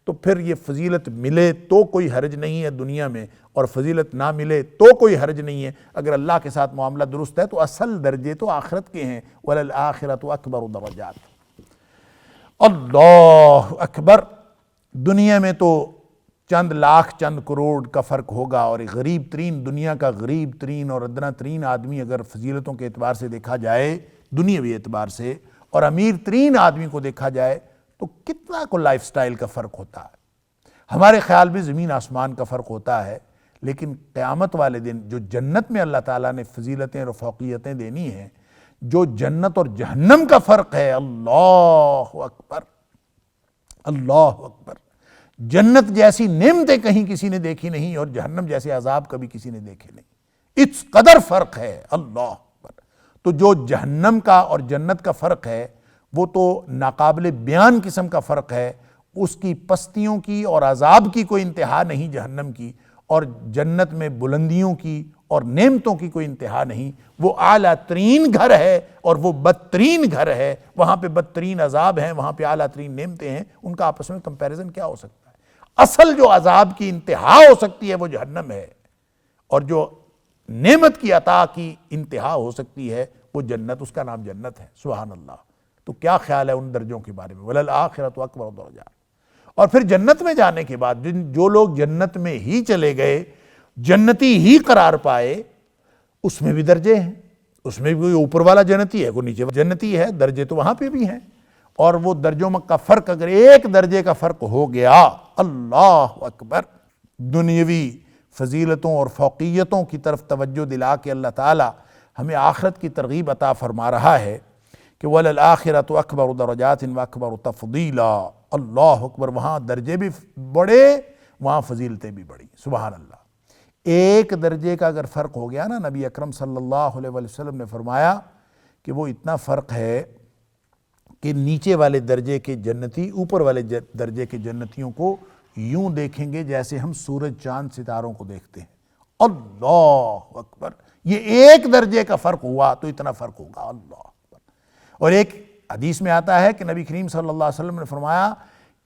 تو پھر یہ فضیلت ملے تو کوئی حرج نہیں ہے دنیا میں، اور فضیلت نہ ملے تو کوئی حرج نہیں ہے۔ اگر اللہ کے ساتھ معاملہ درست ہے تو اصل درجے تو آخرت کے ہیں، وَلَلْآخِرَةُ أَكْبَرُ دَرَجَاتٍ۔ اللہ اکبر۔ دنیا میں تو چند لاکھ چند کروڑ کا فرق ہوگا، اور ایک غریب ترین، دنیا کا غریب ترین اور ادنا ترین آدمی اگر فضیلتوں کے اعتبار سے دیکھا جائے، دنیاوی اعتبار سے، اور امیر ترین آدمی کو دیکھا جائے تو کتنا کو لائف سٹائل کا فرق ہوتا ہے۔ ہمارے خیال میں زمین آسمان کا فرق ہوتا ہے، لیکن قیامت والے دن جو جنت میں اللہ تعالیٰ نے فضیلتیں اور فوقیتیں دینی ہیں، جو جنت اور جہنم کا فرق ہے، اللہ اکبر، اللہ اکبر۔ جنت جیسی نعمتیں کہیں کسی نے دیکھی نہیں، اور جہنم جیسے عذاب کبھی کسی نے دیکھے نہیں، اس قدر فرق ہے، اللہ اکبر۔ تو جو جہنم کا اور جنت کا فرق ہے وہ تو ناقابل بیان قسم کا فرق ہے، اس کی پستیوں کی اور عذاب کی کوئی انتہا نہیں جہنم کی، اور جنت میں بلندیوں کی اور نعمتوں کی کوئی انتہا نہیں۔ وہ اعلیٰ ترین گھر ہے اور وہ بدترین گھر ہے، وہاں پہ بدترین عذاب ہیں، وہاں پہ اعلیٰ ترین نعمتیں ہیں، ان کا آپس میں کمپیریزن کیا ہو سکتا ہے؟ اصل جو عذاب کی انتہا ہو سکتی ہے وہ جہنم ہے، اور جو نعمت کی عطا کی انتہا ہو سکتی ہے وہ جنت، اس کا نام جنت ہے۔ سبحان اللہ۔ تو کیا خیال ہے ان درجوں کے بارے میں؟ وَلَلْآخِرَةُ أَكْبَرُ دَرَجَاتٍ۔ اور پھر جنت میں جانے کے بعد جو لوگ جنت میں ہی چلے گئے، جنتی ہی قرار پائے، اس میں بھی درجے ہیں، اس میں بھی کوئی اوپر والا جنتی ہے، کوئی نیچے جنتی ہے، درجے تو وہاں پہ بھی ہیں، اور وہ درجوں میں کا فرق اگر ایک درجے کا فرق ہو گیا، اللہ اکبر، دنیاوی فضیلتوں اور فوقیتوں کی طرف توجہ دلا کے اللہ تعالی ہمیں آخرت کی ترغیب عطا فرما رہا ہے کہ وَلَلْآخِرَةُ أَكْبَرُ دَرَجَاتٍ وَأَكْبَرُ تَفْضِيلًا۔ اللہ اکبر، وہاں درجے بھی بڑے، وہاں فضیلتیں بھی بڑی۔ سبحان اللہ۔ ایک درجے کا اگر فرق ہو گیا نا، نبی اکرم صلی اللہ علیہ وسلم نے فرمایا کہ وہ اتنا فرق ہے کہ نیچے والے درجے کے جنتی اوپر والے درجے کے جنتیوں کو یوں دیکھیں گے جیسے ہم سورج چاند ستاروں کو دیکھتے ہیں۔ اللہ اکبر، یہ ایک درجے کا فرق ہوا تو اتنا فرق ہوگا۔ اللہ اکبر۔ اور ایک حدیث میں آتا ہے کہ نبی کریم صلی اللہ علیہ وسلم نے فرمایا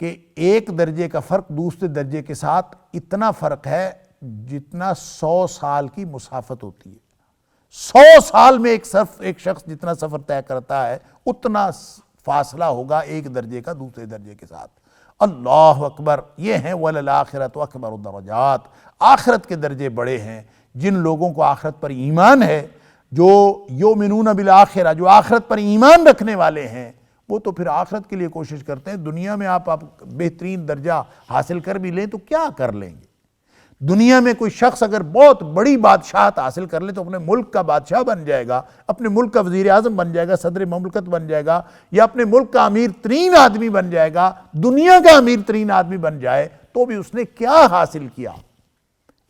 کہ ایک درجے کا فرق دوسرے درجے کے ساتھ اتنا فرق ہے جتنا 100 سال کی مسافت ہوتی ہے۔ 100 سال میں ایک شخص جتنا سفر طے کرتا ہے اتنا فاصلہ ہوگا ایک درجے کا دوسرے درجے کے ساتھ۔ اللہ اکبر۔ یہ ہیں وَلَلْآخِرَةُ أَكْبَرُ دَرَجَاتٍ، آخرت کے درجے بڑے ہیں۔ جن لوگوں کو آخرت پر ایمان ہے، جو یؤمنون بالآخرہ، جو آخرت پر ایمان رکھنے والے ہیں، وہ تو پھر آخرت کے لیے کوشش کرتے ہیں۔ دنیا میں آپ بہترین درجہ حاصل کر بھی لیں تو کیا کر لیں گے؟ دنیا میں کوئی شخص اگر بہت بڑی بادشاہت حاصل کر لے تو اپنے ملک کا بادشاہ بن جائے گا، اپنے ملک کا وزیر اعظم بن جائے گا، صدر مملکت بن جائے گا، یا اپنے ملک کا امیر ترین آدمی بن جائے گا، دنیا کا امیر ترین آدمی بن جائے تو بھی اس نے کیا حاصل کیا؟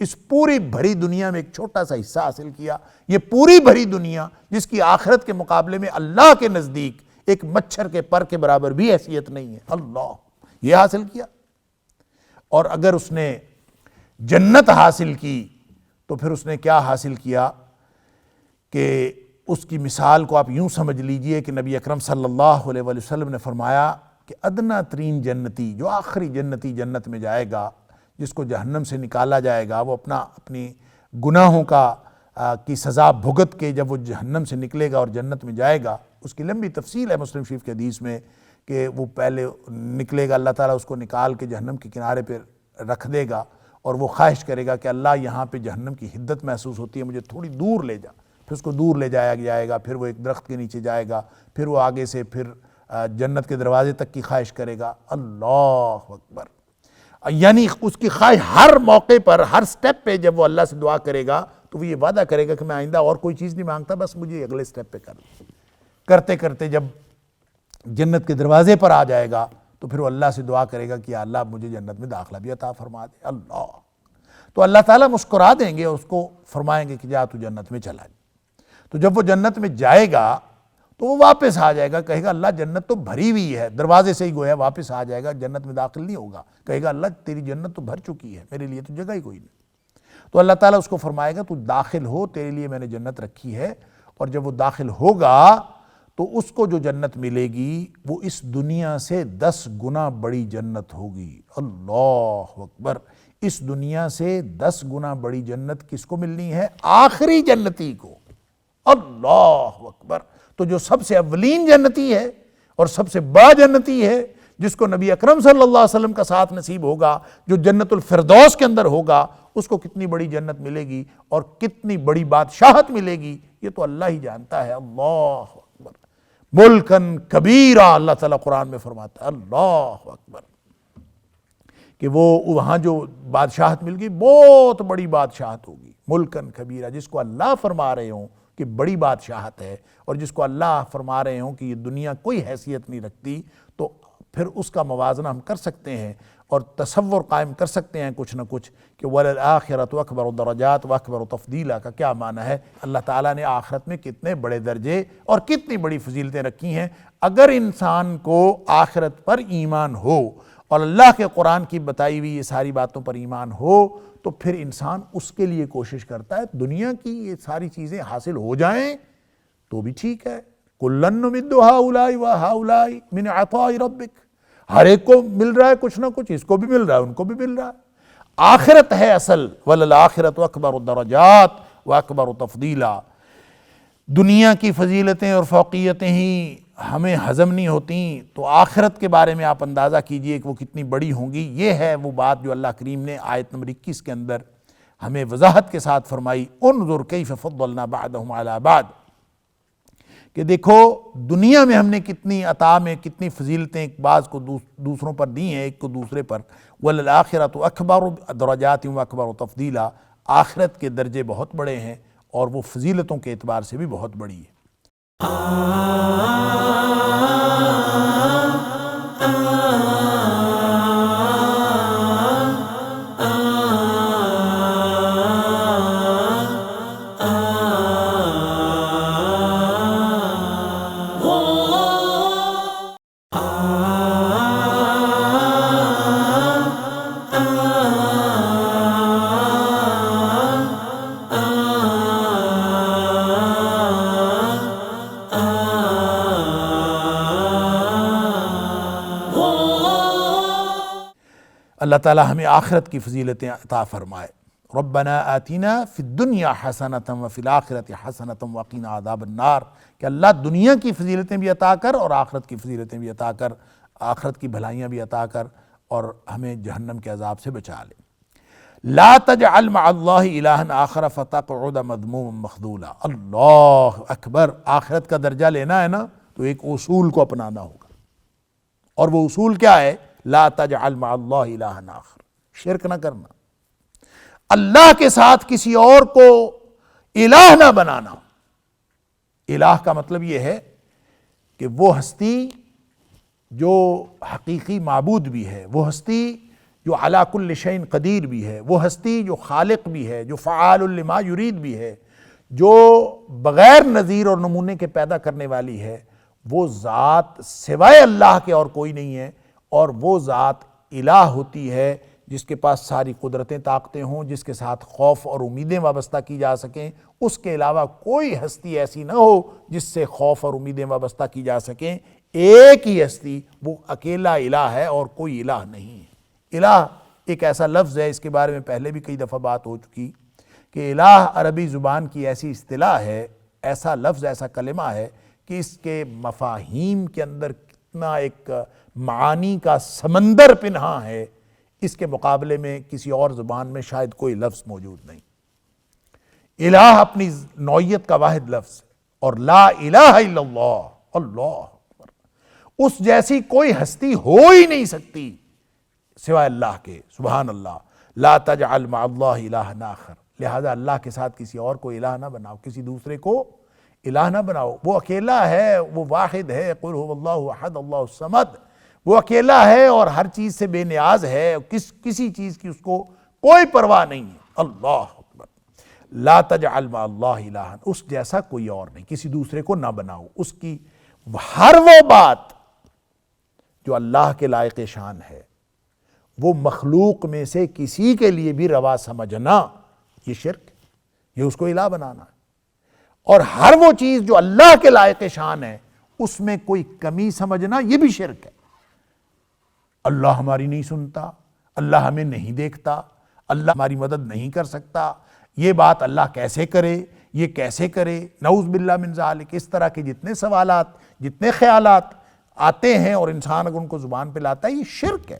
اس پوری بھری دنیا میں ایک چھوٹا سا حصہ حاصل کیا۔ یہ پوری بھری دنیا جس کی آخرت کے مقابلے میں اللہ کے نزدیک ایک مچھر کے پر کے برابر بھی حیثیت نہیں ہے۔ اللہ، یہ حاصل کیا۔ اور اگر اس نے جنت حاصل کی تو پھر اس نے کیا حاصل کیا کہ اس کی مثال کو آپ یوں سمجھ لیجئے کہ نبی اکرم صلی اللہ علیہ وسلم نے فرمایا کہ ادنا ترین جنتی، جو آخری جنتی جنت میں جائے گا، جس کو جہنم سے نکالا جائے گا، وہ اپنی گناہوں کی سزا بھگت کے جب وہ جہنم سے نکلے گا اور جنت میں جائے گا، اس کی لمبی تفصیل ہے مسلم شریف کے حدیث میں کہ وہ پہلے نکلے گا، اللہ تعالیٰ اس کو نکال کے جہنم کے کنارے پہ رکھ دے گا اور وہ خواہش کرے گا کہ اللہ یہاں پہ جہنم کی حدت محسوس ہوتی ہے، مجھے تھوڑی دور لے جا۔ پھر اس کو دور لے جایا جائے گا، پھر وہ ایک درخت کے نیچے جائے گا، پھر وہ آگے سے پھر جنت کے دروازے تک کی خواہش کرے گا۔ اللہ اکبر۔ یعنی اس کی خواہش ہر موقع پر، ہر سٹیپ پہ جب وہ اللہ سے دعا کرے گا تو وہ یہ وعدہ کرے گا کہ میں آئندہ اور کوئی چیز نہیں مانگتا، بس مجھے اگلے سٹیپ پہ کرتے کرتے جب جنت کے دروازے پر آ جائے گا تو پھر وہ اللہ سے دعا کرے گا کہ یا اللہ مجھے جنت میں داخلہ بھی عطا فرما دے۔ اللہ، تو اللہ تعالیٰ مسکرا دیں گے اور اس کو فرمائیں گے کہ جا تو جنت میں چلا جائے۔ تو جب وہ جنت میں جائے گا تو وہ واپس آ جائے گا، کہے گا اللہ جنت تو بھری ہوئی ہے، دروازے سے ہی گویا واپس آ جائے گا، جنت میں داخل نہیں ہوگا، کہے گا اللہ تیری جنت تو بھر چکی ہے، میرے لیے تو جگہ ہی کوئی نہیں۔ تو اللہ تعالیٰ اس کو فرمائے گا تو داخل ہو، تیرے لیے میں نے جنت رکھی ہے۔ اور جب وہ داخل ہوگا تو اس کو جو جنت ملے گی وہ اس دنیا سے 10 گنا بڑی جنت ہوگی۔ اللہ اکبر۔ اس دنیا سے 10 گنا بڑی جنت کس کو ملنی ہے؟ آخری جنتی کو۔ اللہ اکبر۔ تو جو سب سے اولین جنتی ہے اور سب سے بڑا جنتی ہے، جس کو نبی اکرم صلی اللہ علیہ وسلم کا ساتھ نصیب ہوگا، جو جنت الفردوس کے اندر ہوگا، اس کو کتنی بڑی جنت ملے گی اور کتنی بڑی بادشاہت ملے گی یہ تو اللہ ہی جانتا ہے۔ اللہ اکبر۔ ملکن کبیرہ، اللہ تعالیٰ قرآن میں فرماتا ہے، اللہ اکبر، کہ وہ وہاں جو بادشاہت مل گئی بہت بڑی بادشاہت ہوگی۔ ملکن کبیرہ، جس کو اللہ فرما رہے ہوں کہ بڑی بادشاہت ہے اور جس کو اللہ فرما رہے ہوں کہ یہ دنیا کوئی حیثیت نہیں رکھتی، تو پھر اس کا موازنہ ہم کر سکتے ہیں اور تصور قائم کر سکتے ہیں کچھ نہ کچھ کہ وَلَلْآخِرَةُ أَكْبَرُ دَرَجَاتٍ وَأَكْبَرُ تَفْضِيلًا کا کیا معنی ہے۔ اللہ تعالیٰ نے آخرت میں کتنے بڑے درجے اور کتنی بڑی فضیلتیں رکھی ہیں۔ اگر انسان کو آخرت پر ایمان ہو اور اللہ کے قرآن کی بتائی ہوئی یہ ساری باتوں پر ایمان ہو تو پھر انسان اس کے لیے کوشش کرتا ہے دنیا کی یہ ساری چیزیں حاصل ہو جائیں تو بھی ٹھیک ہے. کُلًّا نُمِدُّ هَؤُلَاءِ وَهَؤُلَاءِ مِنْ عَطَاءِ رَبِّكَ، ہر ایک کو مل رہا ہے کچھ نہ کچھ، اس کو بھی مل رہا ہے ان کو بھی مل رہا ہے. آخرت ہے اصل، وَلَلْآخِرَةُ أَكْبَرُ الدَّرَجَاتِ وَأَكْبَرُ تَفْضِيلًا. دنیا کی فضیلتیں اور فوقیتیں ہی ہمیں ہضم نہیں ہوتیں تو آخرت کے بارے میں آپ اندازہ کیجئے کہ وہ کتنی بڑی ہوں گی. یہ ہے وہ بات جو اللہ کریم نے آیت نمبر 21 کے اندر ہمیں وضاحت کے ساتھ فرمائی. انظر کیف فضلنا بعضهم علی بعض، کہ دیکھو دنیا میں ہم نے کتنی عطا میں کتنی فضیلتیں ایک بعض کو دوسروں پر دی ہیں، ایک کو دوسرے پر. وَلَلْآخِرَةُ أَكْبَرُ دَرَجَاتٍ وَأَكْبَرُ تَفْضِيلًا. آخرت کے درجے بہت بڑے ہیں اور وہ فضیلتوں کے اعتبار سے بھی بہت بڑی ہے. اللہ تعالی ہمیں آخرت کی فضیلتیں عطا فرمائے. ربنا آتنا فی الدنیا حسنۃ وفی الآخرۃ حسنۃ وقنا عذاب النار، کہ اللہ دنیا کی فضیلتیں بھی عطا کر اور آخرت کی فضیلتیں بھی عطا کر، آخرت کی بھلائیاں بھی عطا کر اور ہمیں جہنم کے عذاب سے بچا لے. لا تجعل مع اللہ الہا آخر فتقعد مذموما مخذولا. اللہ اکبر. آخرت کا درجہ لینا ہے نا تو ایک اصول کو اپنانا ہوگا، اور وہ اصول کیا ہے؟ لا تجعل مع اللہ الہا آخر، شرک نہ کرنا، اللہ کے ساتھ کسی اور کو الہ نہ بنانا. الہ کا مطلب یہ ہے کہ وہ ہستی جو حقیقی معبود بھی ہے، وہ ہستی جو علی کل شیء قدیر بھی ہے، وہ ہستی جو خالق بھی ہے، جو فعال لما یرید بھی ہے، جو بغیر نظیر اور نمونے کے پیدا کرنے والی ہے. وہ ذات سوائے اللہ کے اور کوئی نہیں ہے، اور وہ ذات الہ ہوتی ہے جس کے پاس ساری قدرتیں طاقتیں ہوں، جس کے ساتھ خوف اور امیدیں وابستہ کی جا سکیں. اس کے علاوہ کوئی ہستی ایسی نہ ہو جس سے خوف اور امیدیں وابستہ کی جا سکیں. ایک ہی ہستی، وہ اکیلا الہ ہے اور کوئی الہ نہیں ہے. الہ ایک ایسا لفظ ہے، اس کے بارے میں پہلے بھی کئی دفعہ بات ہو چکی کہ الہ عربی زبان کی ایسی اصطلاح ہے، ایسا لفظ، ایسا کلمہ ہے کہ اس کے مفاہیم کے اندر کتنا ایک معانی کا سمندر پنہاں ہے. اس کے مقابلے میں کسی اور زبان میں شاید کوئی لفظ موجود نہیں. الہ اپنی نوعیت کا واحد لفظ، اور لا الہ الا اللہ، اللہ اکبر، اس جیسی کوئی ہستی ہو ہی نہیں سکتی سوائے اللہ کے. سبحان اللہ. لا تجعل مع اللہ الہا آخر، لہذا اللہ کے ساتھ کسی اور کو الہ نہ بناؤ، کسی دوسرے کو الہ نہ بناؤ. وہ اکیلا ہے، وہ واحد ہے. قل هو اللہ احد اللہ الصمد. وہ اکیلا ہے اور ہر چیز سے بے نیاز ہے، کسی چیز کی اس کو کوئی پرواہ نہیں ہے. اللہ اکبر. لا تجعل مع اللہ الہا، اس جیسا کوئی اور نہیں، کسی دوسرے کو نہ بناؤ. اس کی ہر وہ بات جو اللہ کے لائق شان ہے، وہ مخلوق میں سے کسی کے لیے بھی روا سمجھنا یہ شرک، یہ اس کو الہ بنانا ہے. اور ہر وہ چیز جو اللہ کے لائق شان ہے اس میں کوئی کمی سمجھنا یہ بھی شرک ہے. اللہ ہماری نہیں سنتا، اللہ ہمیں نہیں دیکھتا، اللہ ہماری مدد نہیں کر سکتا، یہ بات اللہ کیسے کرے، یہ کیسے کرے، نعوذ باللہ من ذالک. اس طرح کے جتنے سوالات، جتنے خیالات آتے ہیں اور انسان اگر ان کو زبان پہ لاتا ہے، یہ شرک ہے.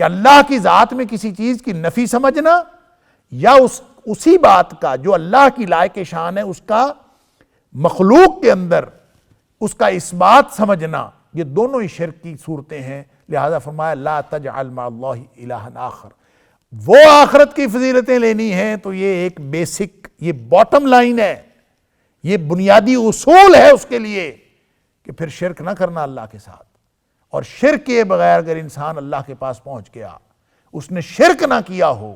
کہ اللہ کی ذات میں کسی چیز کی نفی سمجھنا یا اسی بات کا جو اللہ کی لائق شان ہے اس کا مخلوق کے اندر اس کا اثبات سمجھنا، یہ دونوں ہی شرک کی صورتیں ہیں. لہذا فرمایا لا تجعل مع اللہ الہا آخر. وہ آخرت کی فضیلتیں لینی ہیں تو یہ ایک بیسک، یہ باٹم لائن ہے، یہ بنیادی اصول ہے اس کے لیے کہ پھر شرک نہ کرنا اللہ کے ساتھ. اور شرک کے بغیر اگر انسان اللہ کے پاس پہنچ گیا، اس نے شرک نہ کیا ہو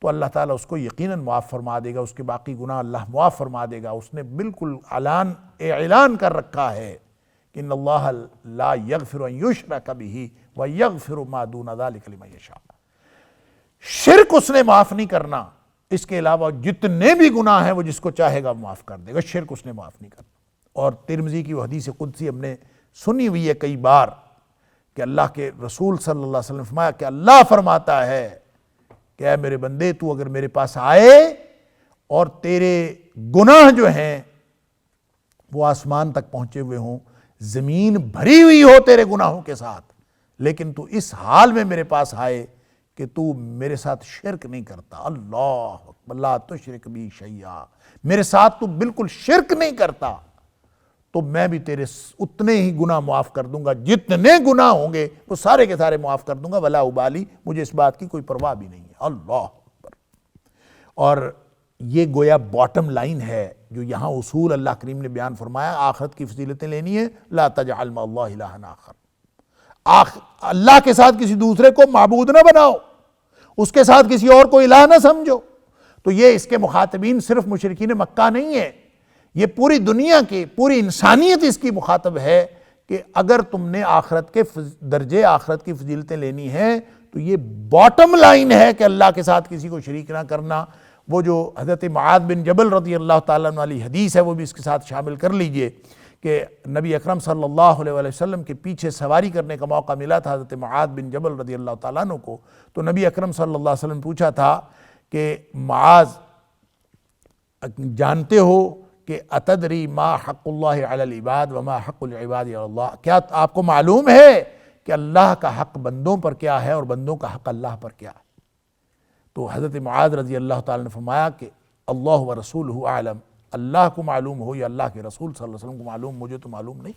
تو اللہ تعالیٰ اس کو یقیناً معاف فرما دے گا، اس کے باقی گناہ اللہ معاف فرما دے گا. اس نے بالکل اعلان کر رکھا ہے کہ ان اللہ لا یغفر ان یشرک بہ وَيَغْفِرُ مَا دُونَ ذَلِكَ لِمَن يَشَاءُ۔ شرک اس نے معاف نہیں کرنا، اس کے علاوہ جتنے بھی گناہ ہیں وہ جس کو چاہے گا معاف کر دے گا، شرک اس نے معاف نہیں کرنا۔ اور ترمذی کی وہ حدیث قدسی ہم نے سنی ہوئی ہے کئی بار کہ اللہ کے رسول صلی اللہ علیہ وسلم نے فرمایا کہ اللہ فرماتا ہے کہ اے میرے بندے، تو اگر میرے پاس آئے اور تیرے گناہ جو ہیں وہ آسمان تک پہنچے ہوئے ہوں، زمین بھری ہوئی ہو تیرے گناہوں کے ساتھ، لیکن تو اس حال میں میرے پاس آئے کہ تو میرے ساتھ شرک نہیں کرتا، اللہ اکبر، لا تشرک بی شیئا، میرے ساتھ تو بالکل شرک نہیں کرتا، تو میں بھی تیرے اتنے ہی گناہ معاف کر دوں گا، جتنے گناہ ہوں گے وہ سارے کے سارے معاف کر دوں گا، ولا ابالی، مجھے اس بات کی کوئی پرواہ بھی نہیں ہے، اللہ اکبر۔ اور یہ گویا باٹم لائن ہے جو یہاں اصول اللہ کریم نے بیان فرمایا، آخرت کی فضیلتیں لینی ہے، لا تجعل مع اللہ الہا آخر، اللہ کے ساتھ کسی دوسرے کو معبود نہ بناؤ، اس کے ساتھ کسی اور کو الہ نہ سمجھو۔ تو یہ اس کے مخاطبین صرف مشرکین مکہ نہیں ہے، یہ پوری دنیا کی، پوری انسانیت اس کی مخاطب ہے کہ اگر تم نے آخرت کے درجے، آخرت کی فضیلتیں لینی ہیں تو یہ باٹم لائن ہے کہ اللہ کے ساتھ کسی کو شریک نہ کرنا۔ وہ جو حضرت معاذ بن جبل رضی اللہ تعالیٰ عنہ والی حدیث ہے وہ بھی اس کے ساتھ شامل کر لیجئے کہ نبی اکرم صلی اللہ علیہ وسلم کے پیچھے سواری کرنے کا موقع ملا تھا حضرت معاذ بن جبل رضی اللہ تعالیٰ عنہ کو، تو نبی اکرم صلی اللہ علیہ وسلم پوچھا تھا کہ معاذ، جانتے ہو کہ اتدری ما حق اللہ علی العباد وما حق العباد علی اللہ، کیا آپ کو معلوم ہے کہ اللہ کا حق بندوں پر کیا ہے اور بندوں کا حق اللہ پر کیا ہے؟ تو حضرت معاذ رضی اللہ تعالیٰ نے فرمایا کہ اللہ و رسولہ اعلم، اللہ کو معلوم ہو یا اللہ کے رسول صلی اللہ علیہ وسلم کو معلوم، مجھے تو معلوم نہیں۔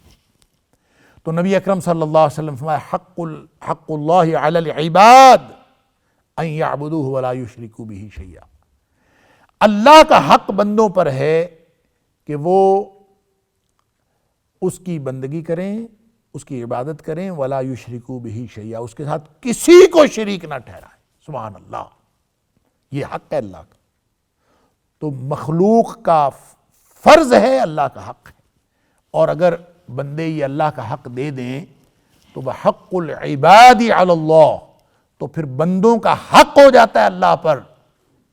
تو نبی اکرم صلی اللہ علیہ وسلم فرمایا حق اللہ علی العباد ان یعبدوہ ولا یشرکوا بہ شیئا، اللہ کا حق بندوں پر ہے کہ وہ اس کی بندگی کریں، اس کی عبادت کریں، ولا یشرکوا بہ شیئا، اس کے ساتھ کسی کو شریک نہ ٹھہرائیں۔ سبحان اللہ، یہ حق ہے اللہ کا۔ تو مخلوق کا فرض ہے، اللہ کا حق ہے، اور اگر بندے یہ اللہ کا حق دے دیں تو بحق العباد علی اللہ، تو پھر بندوں کا حق ہو جاتا ہے اللہ پر،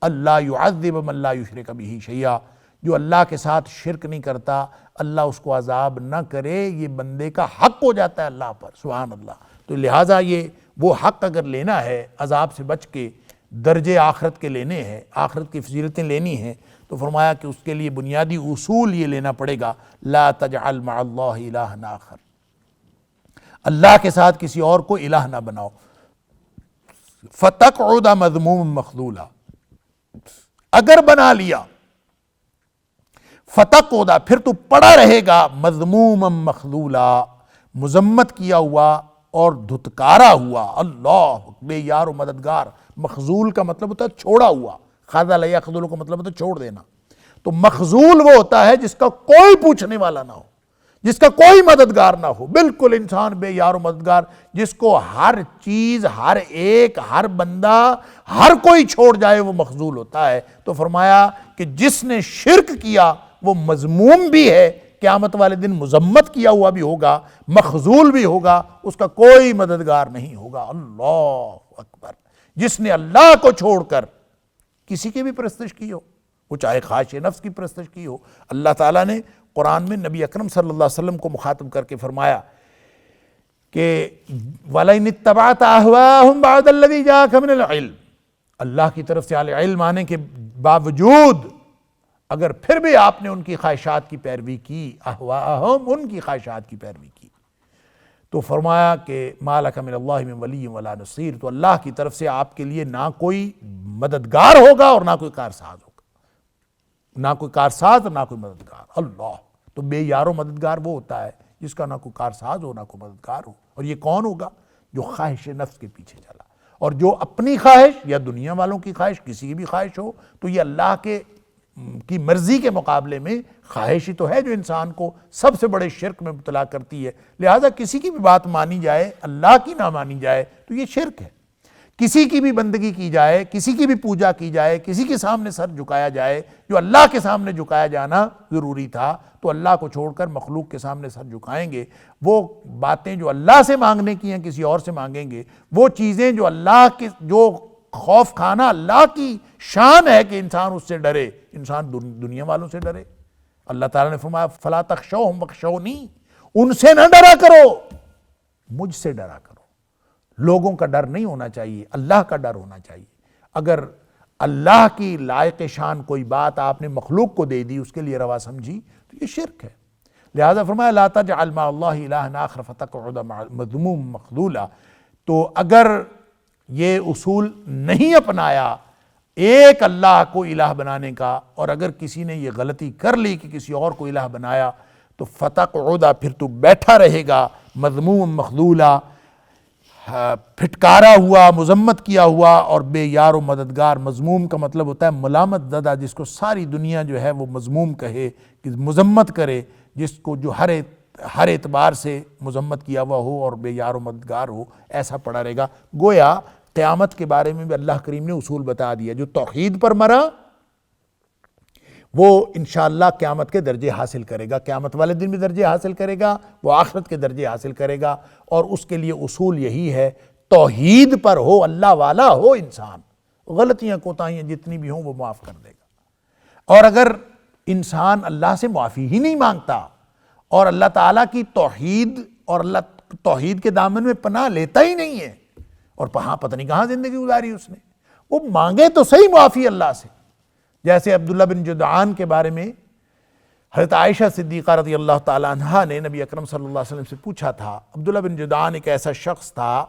اللہ یعذب من لا یشرک بہ شیئا، جو اللہ کے ساتھ شرک نہیں کرتا اللہ اس کو عذاب نہ کرے، یہ بندے کا حق ہو جاتا ہے اللہ پر، سبحان اللہ۔ تو لہٰذا یہ وہ حق اگر لینا ہے، عذاب سے بچ کے درجے آخرت کے لینے ہیں، آخرت کی فضیلتیں لینی ہیں، تو فرمایا کہ اس کے لیے بنیادی اصول یہ لینا پڑے گا، لا تجعل مع اللہ الہا آخر، اللہ کے ساتھ کسی اور کو الہ نہ بناؤ، فتقعد مذموما مخذولا، اگر بنا لیا فتقعد، پھر تو پڑا رہے گا مذموما مخذولا، مذمت کیا ہوا اور دھتکارا ہوا، اللہ بے یار و مددگار۔ مخذول کا مطلب ہوتا ہے چھوڑا ہوا، خذل یخذل کا مطلب ہوتا ہے چھوڑ دینا، تو مخذول وہ ہوتا ہے جس کا کوئی پوچھنے والا نہ ہو، جس کا کوئی مددگار نہ ہو، بالکل انسان بے یار و مددگار، جس کو ہر چیز، ہر ایک، ہر بندہ، ہر کوئی چھوڑ جائے، وہ مخذول ہوتا ہے۔ تو فرمایا کہ جس نے شرک کیا وہ مذموم بھی ہے، قیامت والے دن مذمت کیا ہوا بھی ہوگا، مخذول بھی ہوگا، اس کا کوئی مددگار نہیں ہوگا، اللہ اکبر۔ جس نے اللہ کو چھوڑ کر کسی کی بھی پرستش کی ہو، وہ چاہے خواہش نفس کی پرستش کی ہو، اللہ تعالیٰ نے قرآن میں نبی اکرم صلی اللہ علیہ وسلم کو مخاطب کر کے فرمایا کہ وَلَئِنِ اتَّبَعْتَ أَهْوَاءَهُمْ بَعْدَ الَّذِي جَاءَكَ مِنَ الْعِلْمِ، اللہ کی طرف سے علم آنے کے باوجود اگر پھر بھی آپ نے ان کی خواہشات کی پیروی کی، اہواءہم، ان کی خواہشات کی پیروی کی، تو فرمایا کہ ما لک من اللہ من ولی ولا نصیر، تو اللہ کی طرف سے آپ کے لیے نہ کوئی مددگار ہوگا اور نہ کوئی کارساز ہوگا، نہ کوئی کارساز اور نہ کوئی مددگار، اللہ۔ تو بے یار و مددگار وہ ہوتا ہے جس کا نہ کوئی کارساز ہو نہ کوئی مددگار ہو، اور یہ کون ہوگا؟ جو خواہش نفس کے پیچھے چلا، اور جو اپنی خواہش یا دنیا والوں کی خواہش، کسی کی بھی خواہش ہو، تو یہ اللہ کی مرضی کے مقابلے میں خواہش ہی تو ہے جو انسان کو سب سے بڑے شرک میں مبتلا کرتی ہے۔ لہٰذا کسی کی بھی بات مانی جائے، اللہ کی نہ مانی جائے تو یہ شرک ہے۔ کسی کی بھی بندگی کی جائے، کسی کی بھی پوجا کی جائے، کسی کے سامنے سر جھکایا جائے، جو اللہ کے سامنے جھکایا جانا ضروری تھا تو اللہ کو چھوڑ کر مخلوق کے سامنے سر جھکائیں گے۔ وہ باتیں جو اللہ سے مانگنے کی ہیں کسی اور سے مانگیں گے، وہ چیزیں جو اللہ کے، جو خوف کھانا اللہ کی شان ہے کہ انسان اس سے ڈرے، انسان دنیا والوں سے ڈرے۔ اللہ تعالیٰ نے فرمایا فَلَا تَخْشَوْهُمْ وَاخْشَوْنِي، ان سے نہ ڈرا کرو، مجھ سے ڈرا کرو۔ لوگوں کا ڈر نہیں ہونا چاہیے، اللہ کا ڈر ہونا چاہیے۔ اگر اللہ کی لائق شان کوئی بات آپ نے مخلوق کو دے دی، اس کے لیے روا سمجھی، تو یہ شرک ہے۔ لہذا فرمایا لا تجعل مع اللہ الہا آخر فتقعد مذموما مخذولا۔ تو اگر یہ اصول نہیں اپنایا ایک اللہ کو الہ بنانے کا، اور اگر کسی نے یہ غلطی کر لی کہ کسی اور کو الہ بنایا، تو فتقعد، پھر تو بیٹھا رہے گا، مذموما مخذولا، پھٹکارا ہوا، مذمت کیا ہوا اور بے یار و مددگار۔ مذموم کا مطلب ہوتا ہے ملامت زدہ، جس کو ساری دنیا جو ہے وہ مذموم کہے، کہ مذمت کرے، جس کو جو ہر اعتبار سے مذمت کیا ہوا ہو اور بے یار و مددگار ہو، ایسا پڑا رہے گا۔ گویا قیامت کے بارے میں بھی اللہ کریم نے اصول بتا دیا، جو توحید پر مرا وہ انشاءاللہ قیامت کے درجے حاصل کرے گا، قیامت والے دن بھی درجے حاصل کرے گا، وہ آخرت کے درجے حاصل کرے گا۔ اور اس کے لیے اصول یہی ہے، توحید پر ہو، اللہ والا ہو انسان، غلطیاں کوتاہیاں جتنی بھی ہوں وہ معاف کر دے گا۔ اور اگر انسان اللہ سے معافی ہی نہیں مانگتا اور اللہ تعالیٰ کی توحید اور اللہ توحید کے دامن میں پناہ لیتا ہی نہیں ہے، اور پتہ نہیں کہاں زندگی گزاری اس نے، وہ مانگے تو صحیح معافی اللہ سے۔ جیسے عبداللہ بن جدعان کے بارے میں حضرت عائشہ صدیقہ رضی اللہ تعالیٰ عنہا نے نبی اکرم صلی اللہ علیہ وسلم سے پوچھا تھا۔ عبداللہ بن جدعان ایک ایسا شخص تھا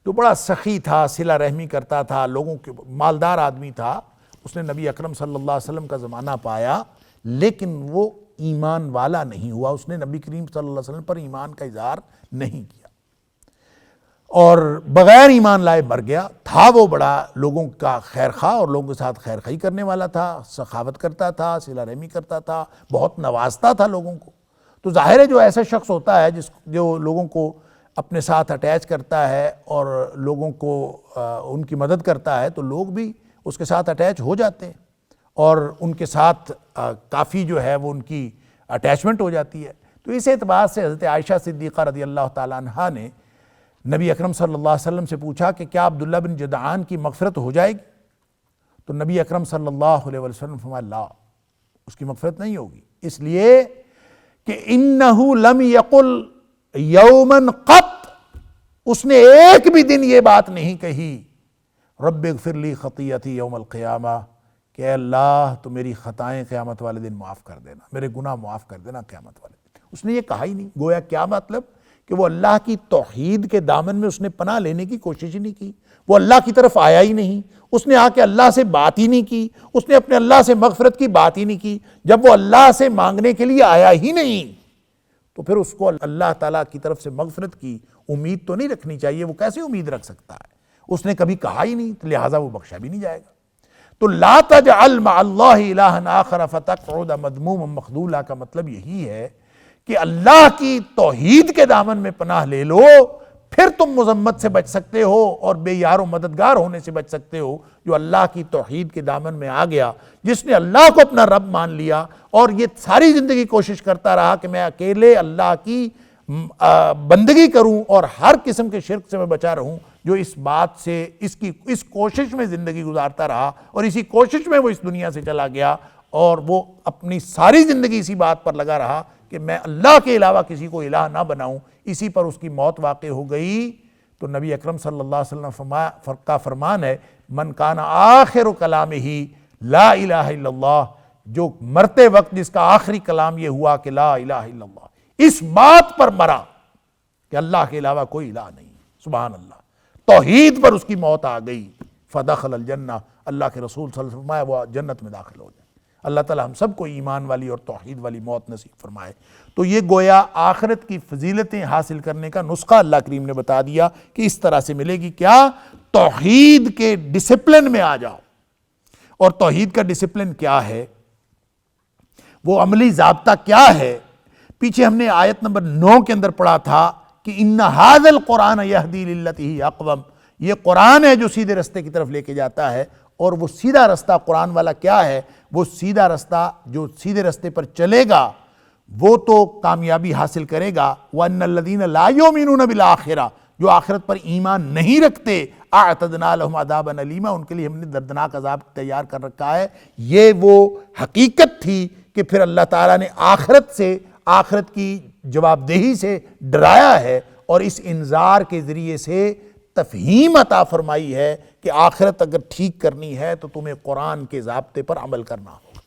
جو بڑا سخی تھا، صلہ رحمی کرتا تھا، لوگوں کے مالدار آدمی تھا۔ اس نے نبی اکرم صلی اللہ علیہ وسلم کا زمانہ پایا، لیکن وہ ایمان والا نہیں ہوا، اس نے نبی کریم صلی اللہ علیہ وسلم پر ایمان کا اظہار نہیں کیا اور بغیر ایمان لائے مر گیا۔ تھا وہ بڑا لوگوں کا خیر خواہ اور لوگوں کے ساتھ خیر خواہی کرنے والا تھا، سخاوت کرتا تھا، صلہ رحمی کرتا تھا، بہت نوازتا تھا لوگوں کو۔ تو ظاہر ہے جو ایسا شخص ہوتا ہے جو لوگوں کو اپنے ساتھ اٹیچ کرتا ہے اور لوگوں کو ان کی مدد کرتا ہے، تو لوگ بھی اس کے ساتھ اٹیچ ہو جاتے ہیں اور ان کے ساتھ کافی جو ہے وہ ان کی اٹیچمنٹ ہو جاتی ہے۔ تو اس اعتبار سے حضرت عائشہ صدیقہ رضی اللہ تعالیٰ عنہا نے نبی اکرم صلی اللہ علیہ وسلم سے پوچھا کہ کیا عبداللہ بن جدعان کی مغفرت ہو جائے گی؟ تو نبی اکرم صلی اللہ علیہ وسلم فرمایا لا، اس کی مغفرت نہیں ہوگی، اس لیے کہ انہو لم یقل یومن قط، اس نے ایک بھی دن یہ بات نہیں کہی رب اغفر لی خطیئتی یوم القیامہ، کہ اے اللہ تو میری خطائیں قیامت والے دن معاف کر دینا، میرے گناہ معاف کر دینا قیامت والے دن۔ اس نے یہ کہا ہی نہیں۔ گویا کیا مطلب کہ وہ اللہ کی توحید کے دامن میں اس نے پناہ لینے کی کوشش ہی نہیں کی، وہ اللہ کی طرف آیا ہی نہیں، اس نے آ کے اللہ سے بات ہی نہیں کی، اس نے اپنے اللہ سے مغفرت کی بات ہی نہیں کی۔ جب وہ اللہ سے مانگنے کے لیے آیا ہی نہیں تو پھر اس کو اللہ تعالیٰ کی طرف سے مغفرت کی امید تو نہیں رکھنی چاہیے۔ وہ کیسے امید رکھ سکتا ہے؟ اس نے کبھی کہا ہی نہیں، تو لہٰذا وہ بخشا بھی نہیں جائے گا۔ تو لا تجعل مع اللہ الہا آخر فتقعد مذموما مخذولا کا مطلب یہی ہے کہ اللہ کی توحید کے دامن میں پناہ لے لو، پھر تم مذمت سے بچ سکتے ہو اور بے یار و مددگار ہونے سے بچ سکتے ہو۔ جو اللہ کی توحید کے دامن میں آ گیا، جس نے اللہ کو اپنا رب مان لیا اور یہ ساری زندگی کوشش کرتا رہا کہ میں اکیلے اللہ کی بندگی کروں اور ہر قسم کے شرک سے میں بچا رہوں، جو اس بات سے اس کوشش میں زندگی گزارتا رہا اور اسی کوشش میں وہ اس دنیا سے چلا گیا، اور وہ اپنی ساری زندگی اسی بات پر لگا رہا کہ میں اللہ کے علاوہ کسی کو الہ نہ بناؤں، اسی پر اس کی موت واقع ہو گئی۔ تو نبی اکرم صلی اللہ علیہ وسلم کا فرمان ہے من کان آخر کلامہ لا الہ الا اللہ، جو مرتے وقت جس کا آخری کلام یہ ہوا کہ لا الہ الا اللہ، اس بات پر مرا کہ اللہ کے علاوہ کوئی الہ نہیں، سبحان اللہ، توحید پر اس کی موت آ گئی، فدخل الجنہ، اللہ کے رسول صلی اللہ علیہ وسلم فرمایا وہ جنت میں داخل ہو جائے۔ اللہ تعالی ہم سب کو ایمان والی اور توحید والی موت نصیب فرمائے۔ تو یہ گویا آخرت کی فضیلتیں حاصل کرنے کا نسخہ اللہ کریم نے بتا دیا کہ اس طرح سے ملے گی۔ کیا؟ توحید کے ڈسپلن میں آ جاؤ۔ اور توحید کا ڈسپلن کیا ہے، وہ عملی ضابطہ کیا ہے؟ پیچھے ہم نے آیت نمبر 9 کے اندر پڑھا تھا کہ ان ھذا القرآن یہدی للتی ہی اقوم، یہ قرآن ہے جو سیدھے رستے کی طرف لے کے جاتا ہے، اور وہ سیدھا رستہ قرآن والا کیا ہے؟ وہ سیدھا رستہ جو سیدھے رستے پر چلے گا وہ تو کامیابی حاصل کرے گا۔ وَأَنَّ الَّذِينَ لَا يُؤْمِنُونَ بِالْآخِرَةِ، جو آخرت پر ایمان نہیں رکھتے، اعتدنا لهم عذابا الیما، ان کے لیے ہم نے دردناک عذاب تیار کر رکھا ہے۔ یہ وہ حقیقت تھی کہ پھر اللہ تعالیٰ نے آخرت کی جواب دہی سے ڈرایا ہے، اور اس انذار کے ذریعے سے تفہیم عطا فرمائی ہے کہ آخرت اگر ٹھیک کرنی ہے تو تمہیں قرآن کے ضابطے پر عمل کرنا ہوگا۔